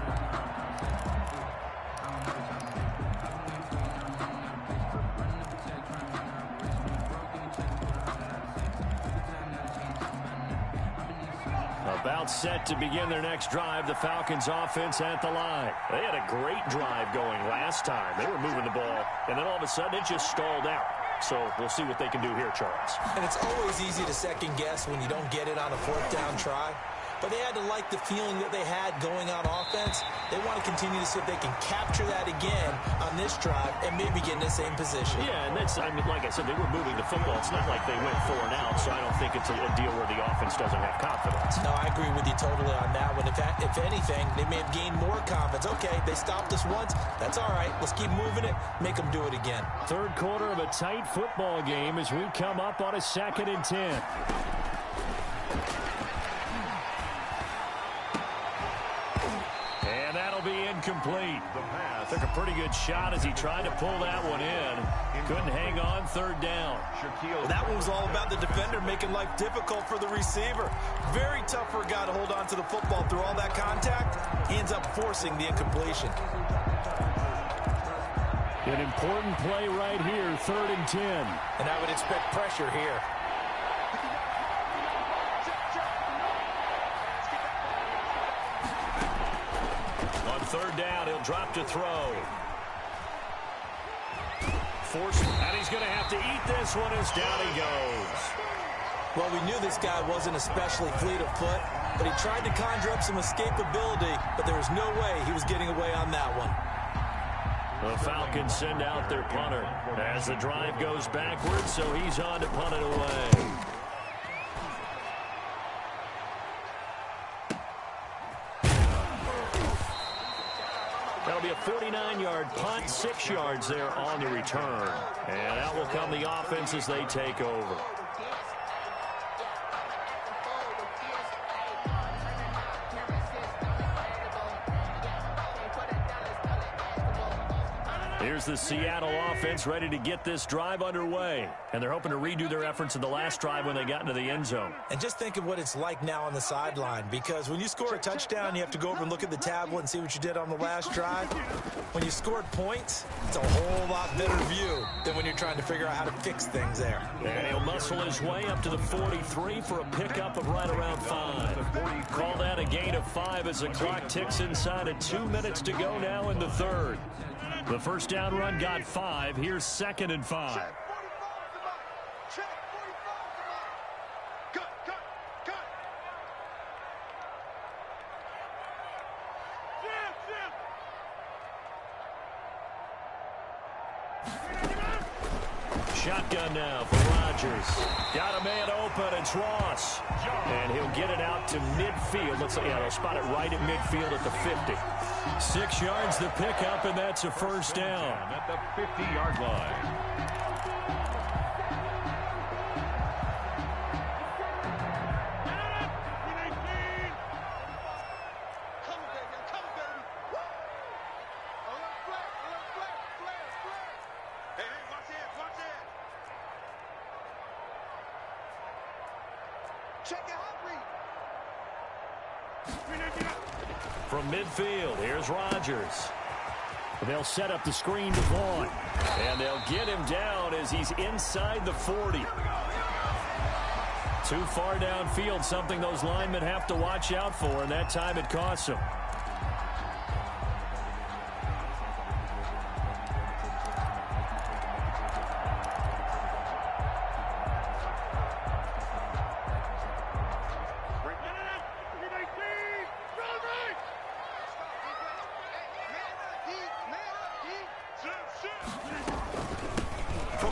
About set to begin their next drive, the Falcons offense at the line. They had a great drive going last time. They were moving the ball, and then all of a sudden it just stalled out. So we'll see what they can do here, Charles.
And it's always easy to second guess when you don't get it on a fourth down try. But they had to like the feeling that they had going on offense. They want to continue to see if they can capture that again on this drive and maybe get in the same position.
Yeah, and that's, I mean, like I said, they were moving the football. It's not like they went 4 and out, so I don't think it's a deal where the offense doesn't have confidence.
No, I agree with you totally on that one. If anything, they may have gained more confidence. Okay, they stopped us once. That's all right. Let's keep moving it. Make them do it again.
Third quarter of a tight football game as we come up on a 2nd and 10. Be incomplete.
The pass.
Took a pretty good shot as he tried to pull that one in. Couldn't hang on 3rd down.
Well, that one was all about the defender making life difficult for the receiver. Very tough for a guy to hold on to the football through all that contact. He ends up forcing the incompletion.
An important play right here, 3rd and 10.
And I would expect pressure here.
On 3rd down, he'll drop to throw. Forced, and he's going to have to eat this one as down he goes.
Well, we knew this guy wasn't especially fleet of foot, but he tried to conjure up some escapability, but there was no way he was getting away on that one.
The Falcons send out their punter as the drive goes backwards, so he's on to punt it away. That'll be a 49-yard punt, 6 yards there on the return. And out will come the offense as they take over. Here's the Seattle offense ready to get this drive underway. And they're hoping to redo their efforts in the last drive when they got into the end zone.
And just think of what it's like now on the sideline, because when you score a touchdown, you have to go over and look at the tablet and see what you did on the last drive. When you scored points, it's a whole lot better view than when you're trying to figure out how to fix things there.
And he'll muscle his way up to the 43 for a pickup of right around 5. Call that a gain of 5 as the clock ticks inside of 2 minutes to go now in the 3rd. The first down run got 5. Here's 2nd and 5. Shotgun now for Rodgers. Got a man open. It's Ross. And he'll get it out to midfield. Let's say, yeah, they'll spot it right at midfield at the 50. 6 yards the pickup, and that's a first down.
At the 50-yard line.
From midfield, here's Rodgers. They'll set up the screen to Vaughn. And they'll get him down as he's inside the 40. Too far downfield, something those linemen have to watch out for, and that time it costs them.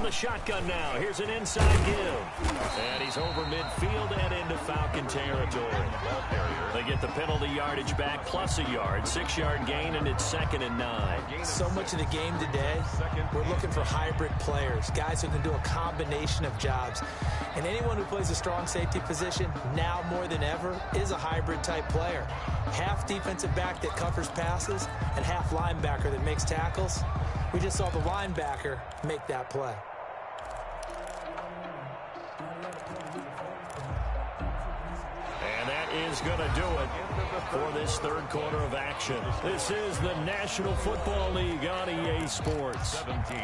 the shotgun now. Here's an inside give. And he's over midfield and into Falcon territory. They get the penalty yardage back plus a yard. 6-yard gain, and it's 2nd and 9.
So much of the game today, we're looking for hybrid players, guys who can do a combination of jobs. And anyone who plays a strong safety position, now more than ever, is a hybrid-type player. Half defensive back that covers passes and half linebacker that makes tackles. We just saw the linebacker make that play.
And that is going to do it for this third quarter of action. This is the National Football League on EA Sports.
17.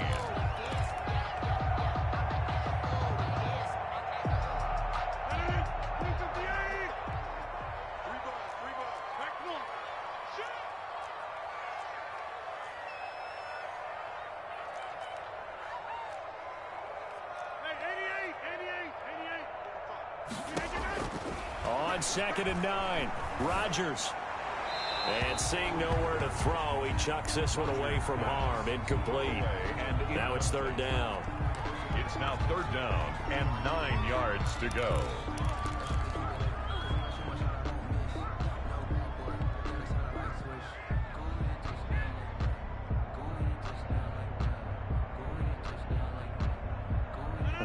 On 2nd and 9, Rodgers. And seeing nowhere to throw, he chucks this one away from harm. Incomplete. And now it's 3rd down.
It's now 3rd down and 9 yards to go.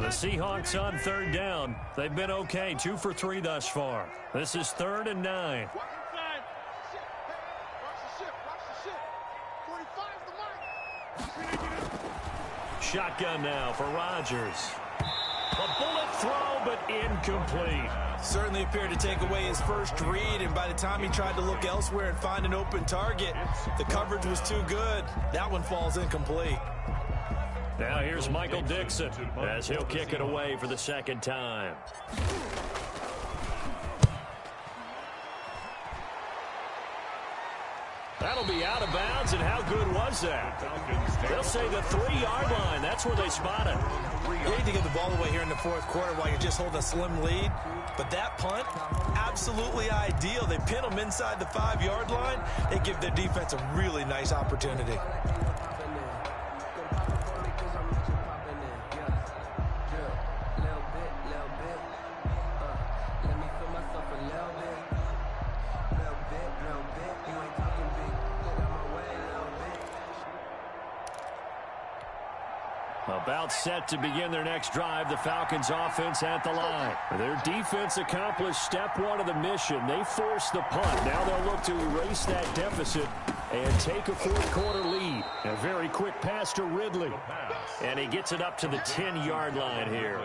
The Seahawks on 3rd down. They've been okay, 2 for 3 thus far. This is 3rd and 9. Shotgun now for Rodgers. A bullet throw, but incomplete.
Certainly appeared to take away his first read, and by the time he tried to look elsewhere and find an open target, the coverage was too good. That one falls incomplete.
Now here's Michael Dixon as he'll kick it away for the 2nd time. That'll be out of bounds, and how good was that? They'll say the 3-yard line. That's where they spot it.
You need to get the ball away here in the 4th quarter while you're just holding a slim lead. But that punt, absolutely ideal. They pin them inside the 5-yard line. They give their defense a really nice opportunity.
About set to begin their next drive, the Falcons offense at the line. Their defense accomplished step 1 of the mission. They forced the punt. Now they'll look to erase that deficit and take a 4th quarter lead. A very quick pass to Ridley. And he gets it up to the 10-yard line here.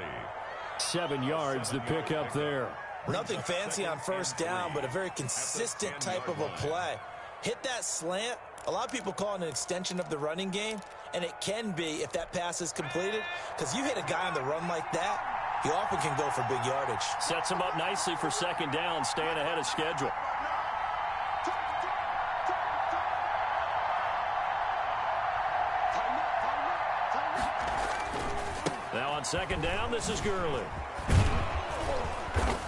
7 yards the pick up there.
Nothing fancy on 1st down, but a very consistent type of a play. Hit that slant. A lot of people call it an extension of the running game, and it can be if that pass is completed, because you hit a guy on the run like that, he often can go for big yardage.
Sets him up nicely for 2nd down, staying ahead of schedule. Now on 2nd down, this is Gurley.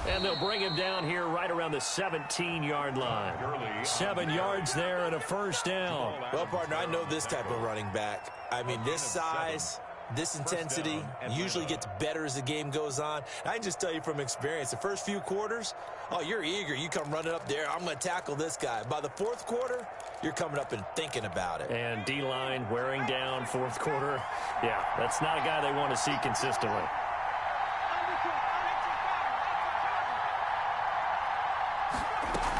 And they'll bring him down here right around the 17-yard line. 7 yards there and a 1st down.
Well, partner, I know this type of running back. I mean, this size, this intensity usually gets better as the game goes on. I can just tell you from experience, the first few quarters, oh, you're eager. You come running up there, I'm going to tackle this guy. By the 4th quarter, you're coming up and thinking about it.
And D-line wearing down 4th quarter. Yeah, that's not a guy they want to see consistently.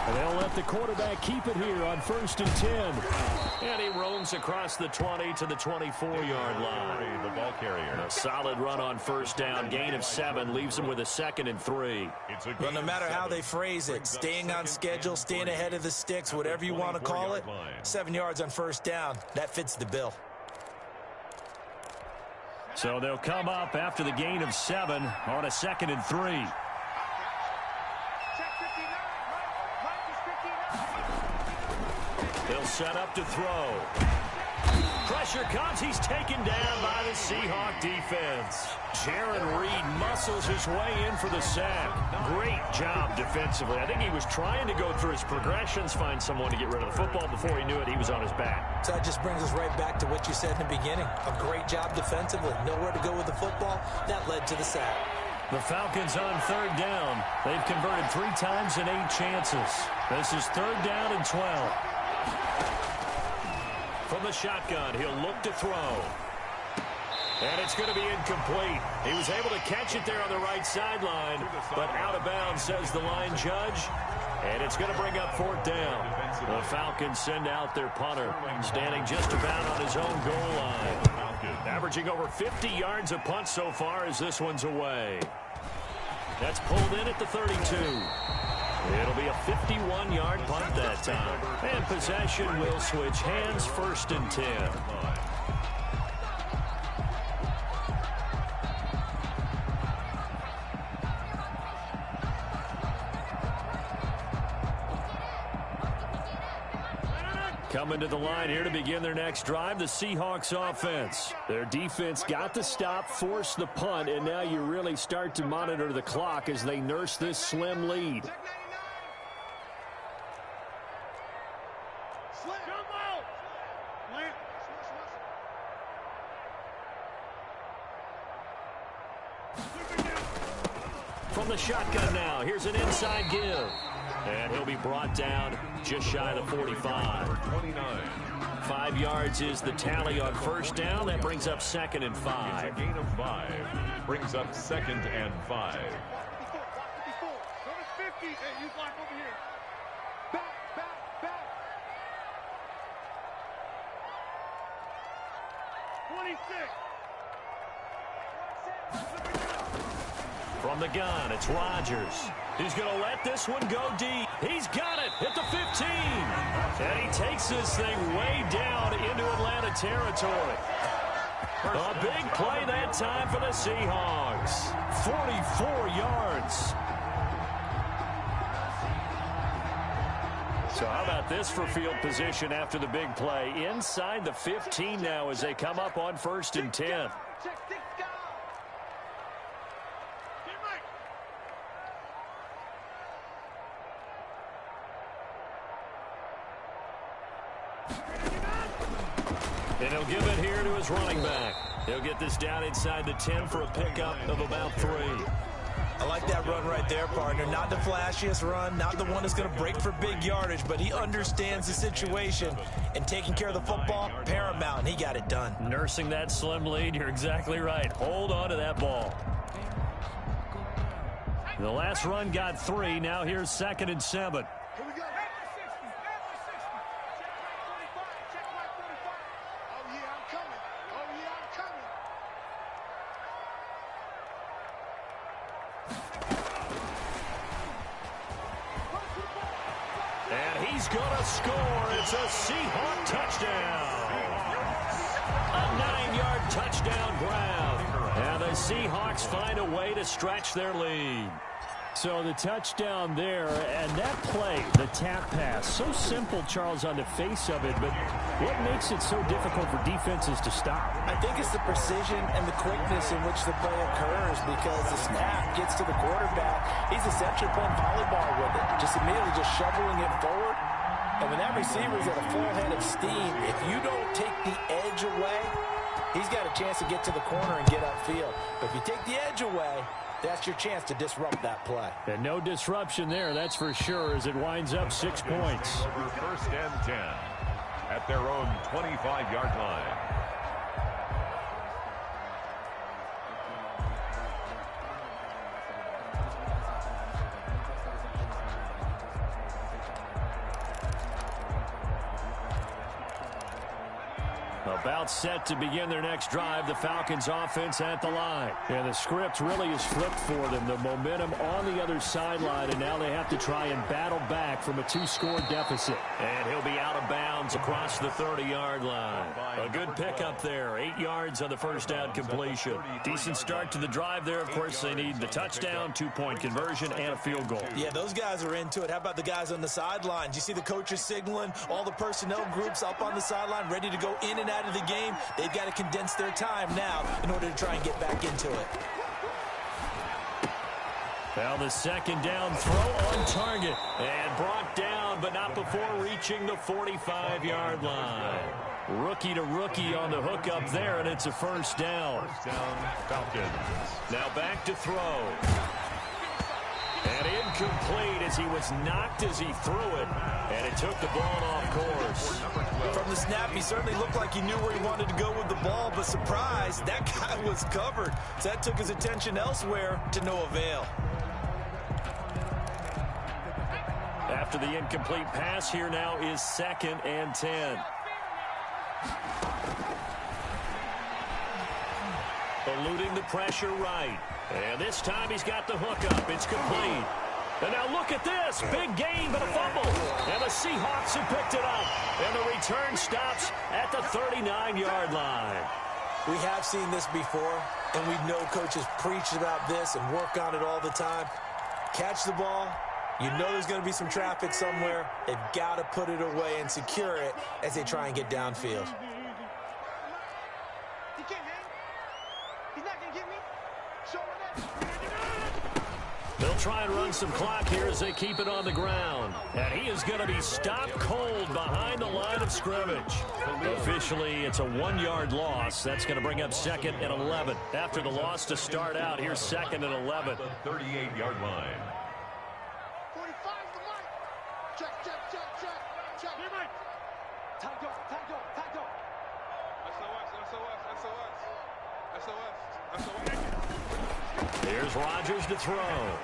And they'll let the quarterback keep it here on 1st and 10. And he roams across the 20 to the 24-yard line.
The ball carrier.
A solid run on 1st down. Gain of 7 leaves him with a 2nd and 3.
Well, no matter how they phrase it, staying on schedule, staying ahead of the sticks, whatever you want to call it, 7 yards on 1st down, that fits the bill.
So they'll come up after the gain of 7 on a 2nd and 3. They'll set up to throw. Pressure comes. He's taken down by the Seahawk defense. Jaron Reed muscles his way in for the sack. Great job defensively. I think he was trying to go through his progressions, find someone to get rid of the football. Before he knew it, he was on his back.
So that just brings us right back to what you said in the beginning. A great job defensively. Nowhere to go with the football. That led to the sack.
The Falcons on third down. They've converted 3 times in 8 chances. This is third down and 12. From the shotgun, he'll look to throw. And it's going to be incomplete. He was able to catch it there on the right sideline, but out of bounds, says the line judge. And it's going to bring up fourth down. The Falcons send out their punter, standing just about on his own goal line. Averaging over 50 yards a punt so far as this one's away. That's pulled in at the 32. It'll be a 51-yard punt that time. And possession will switch hands, 1st and 10. Coming to the line here to begin their next drive, the Seahawks offense. Their defense got the stop, forced the punt, and now you really start to monitor the clock as they nurse this slim lead. From the shotgun now, here's an inside give. And he'll be brought down just shy of the 45. 5 yards is the tally on first down. That brings up 2nd and 5.
It's a gain of 5. Brings up 2nd and 5.
Go to 50. Hey, you block over here. Back. 26.
From the gun, it's Rodgers. He's going to let this one go deep. He's got it at the 15. And he takes this thing way down into Atlanta territory. A big play that time for the Seahawks. 44 yards. So how about this for field position after the big play? Inside the 15 now as they come up on 1st and 10. And he'll give it here to his running back. He'll get this down inside the 10 for a pickup of about 3.
I like that run right there, partner. Not the flashiest run, not the one that's going to break for big yardage, but he understands the situation, and taking care of the football, paramount, and he got it done.
Nursing that slim lead, you're exactly right. Hold on to that ball. The last run got 3. Now here's 2nd and 7.
Here we go.
He's going to score. It's a Seahawk touchdown. A 9-yard touchdown grab. And the Seahawks find a way to stretch their lead.
So the touchdown there, and that play, the tap pass, so simple, Charles, on the face of it, but what makes it so difficult for defenses to stop?
I think it's the precision and the quickness in which the play occurs, because the snap gets to the quarterback. He's essentially playing volleyball with it, just immediately just shoveling it forward. And when that receiver's at a full head of steam, if you don't take the edge away, he's got a chance to get to the corner and get upfield. But if you take the edge away, that's your chance to disrupt that play.
And no disruption there, that's for sure, as it winds up 6 points.
Over 1st and 10 at their own 25-yard line.
About set to begin their next drive, the Falcons offense at the line.
And the script really is flipped for them. The momentum on the other sideline, and now they have to try and battle back from a 2-score deficit.
And he'll be out of bounds across the 30-yard line. A good pickup there. 8 yards on the first down completion. Decent start to the drive there. Of course, they need the touchdown, 2-point conversion, and a field goal.
Yeah, those guys are into it. How about the guys on the sidelines? You see the coaches signaling, all the personnel groups up on the sideline ready to go in and out out of the game, they've got to condense their time now in order to try and get back into it.
Well, the second down throw on target and brought down, but not before reaching the 45-yard line. Rookie to rookie on the hook up there, and it's a first down.
First down, Falcons.
Now back to throw. And incomplete as he was knocked as he threw it, and it took the ball off course.
From the snap, he certainly looked like he knew where he wanted to go with the ball, but surprise, that guy was covered. So that took his attention elsewhere to no avail.
After the incomplete pass, here now is 2nd and 10. Eluding the pressure right. And this time he's got the hook up. It's complete. And now look at this. Big gain, but a fumble. And the Seahawks have picked it up. And the return stops at the 39-yard line.
We have seen this before, and we know coaches preach about this and work on it all the time. Catch the ball. You know there's going to be some traffic somewhere. They've got to put it away and secure it as they try and get downfield.
He can't hang. He's not going to get me. Show him that.
They'll try and run some clock here as they keep it on the ground. And he is going to be stopped cold behind the line of scrimmage. Officially, it's a 1-yard loss. That's going to bring up 2nd and 11. After the loss to start out, here's 2nd and 11.
The 38-yard line.
45 the mark. Check. Here, Mike. Time go. SOS.
Here's Rodgers to throw.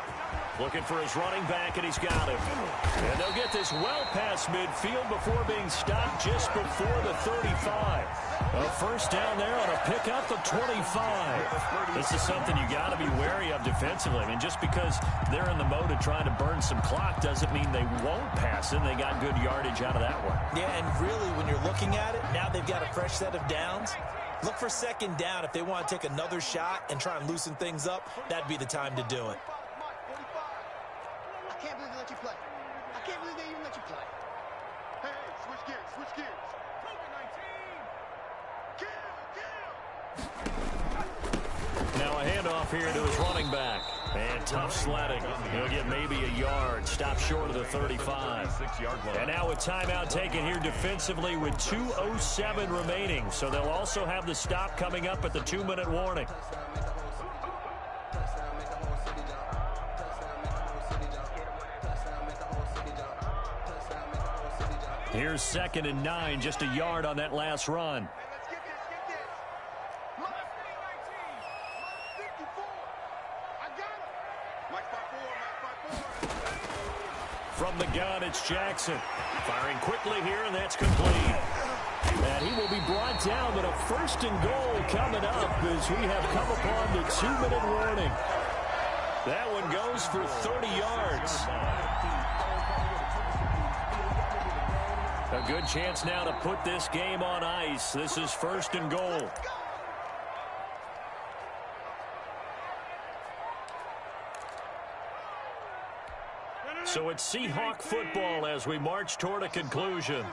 Looking for his running back, and he's got him. And they'll get this well past midfield before being stopped just before the 35. A first down there on a pickup of 25. This is something you got to be wary of defensively. I mean, just because they're in the mode of trying to burn some clock doesn't mean they won't pass it. They got good yardage out of that one.
Yeah, and really, when you're looking at it, now they've got a fresh set of downs. Look for 2nd down. If they want to take another shot and try and loosen things up, that'd be the time to do it.
I can't believe they let you play. I can't believe they even let you play. Hey, switch gears.
Now a handoff here to his running back. And tough sledding. He'll get maybe a yard. Stop short of the 35. And now a timeout taken here defensively with 2:07 remaining. So they'll also have the stop coming up at the 2-minute warning. Here's 2nd and 9, just a yard on that last run. From the gun, it's Jackson. Firing quickly here, and that's complete. And he will be brought down, but a 1st and goal coming up as we have come upon the 2-minute warning. That one goes for 30 yards. A good chance now to put this game on ice. This is 1st and goal. So it's Seahawk football as we march toward a conclusion.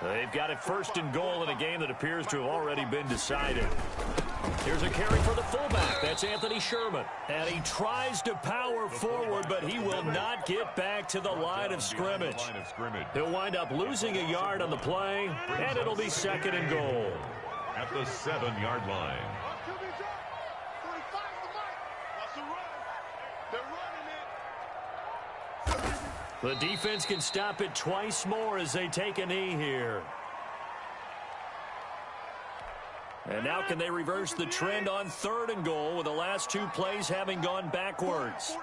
They've got it 1st and goal in a game that appears to have already been decided. Here's a carry for the fullback. That's Anthony Sherman. And he tries to power forward, but he will not get back to the line of scrimmage. He'll wind up losing a yard on the play, and it'll be 2nd and goal.
At the 7-yard line.
The defense can stop it twice more as they take a knee here. And now can they reverse the trend on 3rd and goal with the last 2 plays having gone backwards?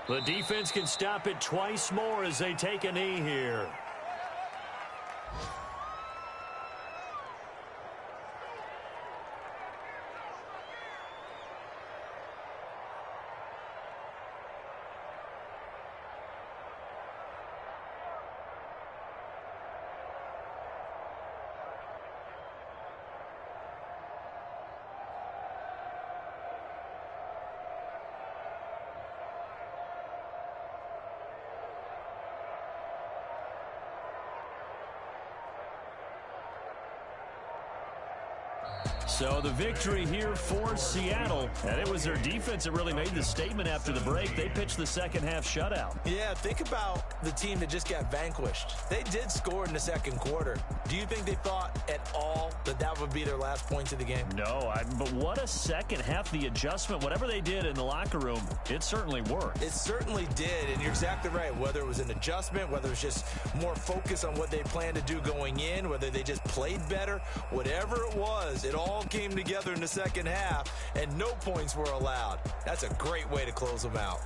The defense can stop it twice more as they take a knee here. So the victory here for Seattle, and it was their defense that really made the statement after the break. They pitched the second half shutout.
Yeah, think about the team that just got vanquished. They did score in the second quarter. Do you think they thought at all that that would be their last points of the game?
No, but what a second half. The adjustment, whatever they did in the locker room, it certainly worked.
It certainly did, and you're exactly right. Whether it was an adjustment, whether it was just more focus on what they planned to do going in, whether they just played better, whatever it was, it all came together in the second half, and no points were allowed. That's a great way to close them out.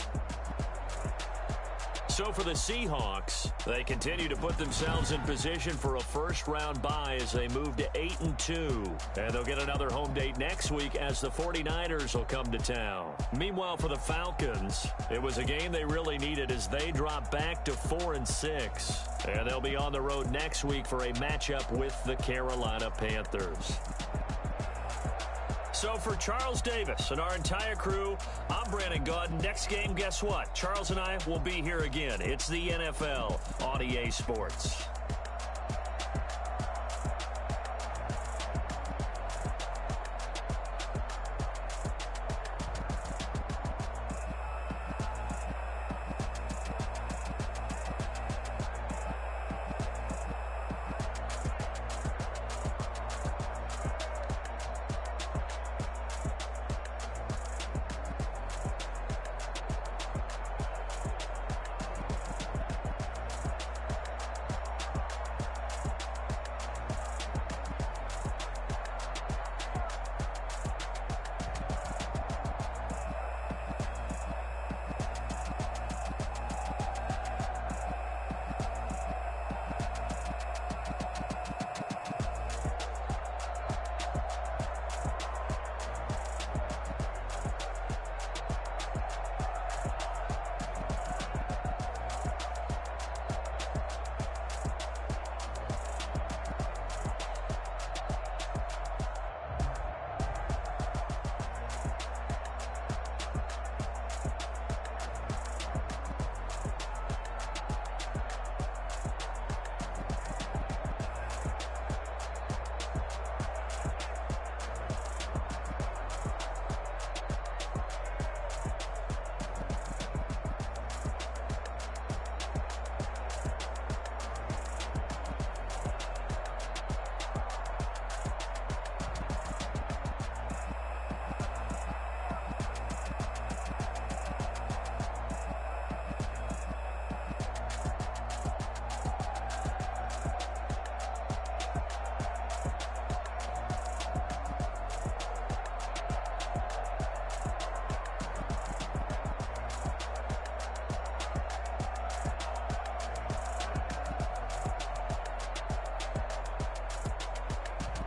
So for the Seahawks, they continue to put themselves in position for a first-round bye as they move to 8-2. And they'll get another home date next week as the 49ers will come to town. Meanwhile, for the Falcons, it was a game they really needed as they drop back to 4-6. And they'll be on the road next week for a matchup with the Carolina Panthers. So for Charles Davis and our entire crew, I'm Brandon Gaudin. Next game, guess what? Charles and I will be here again. It's the NFL on EA Sports.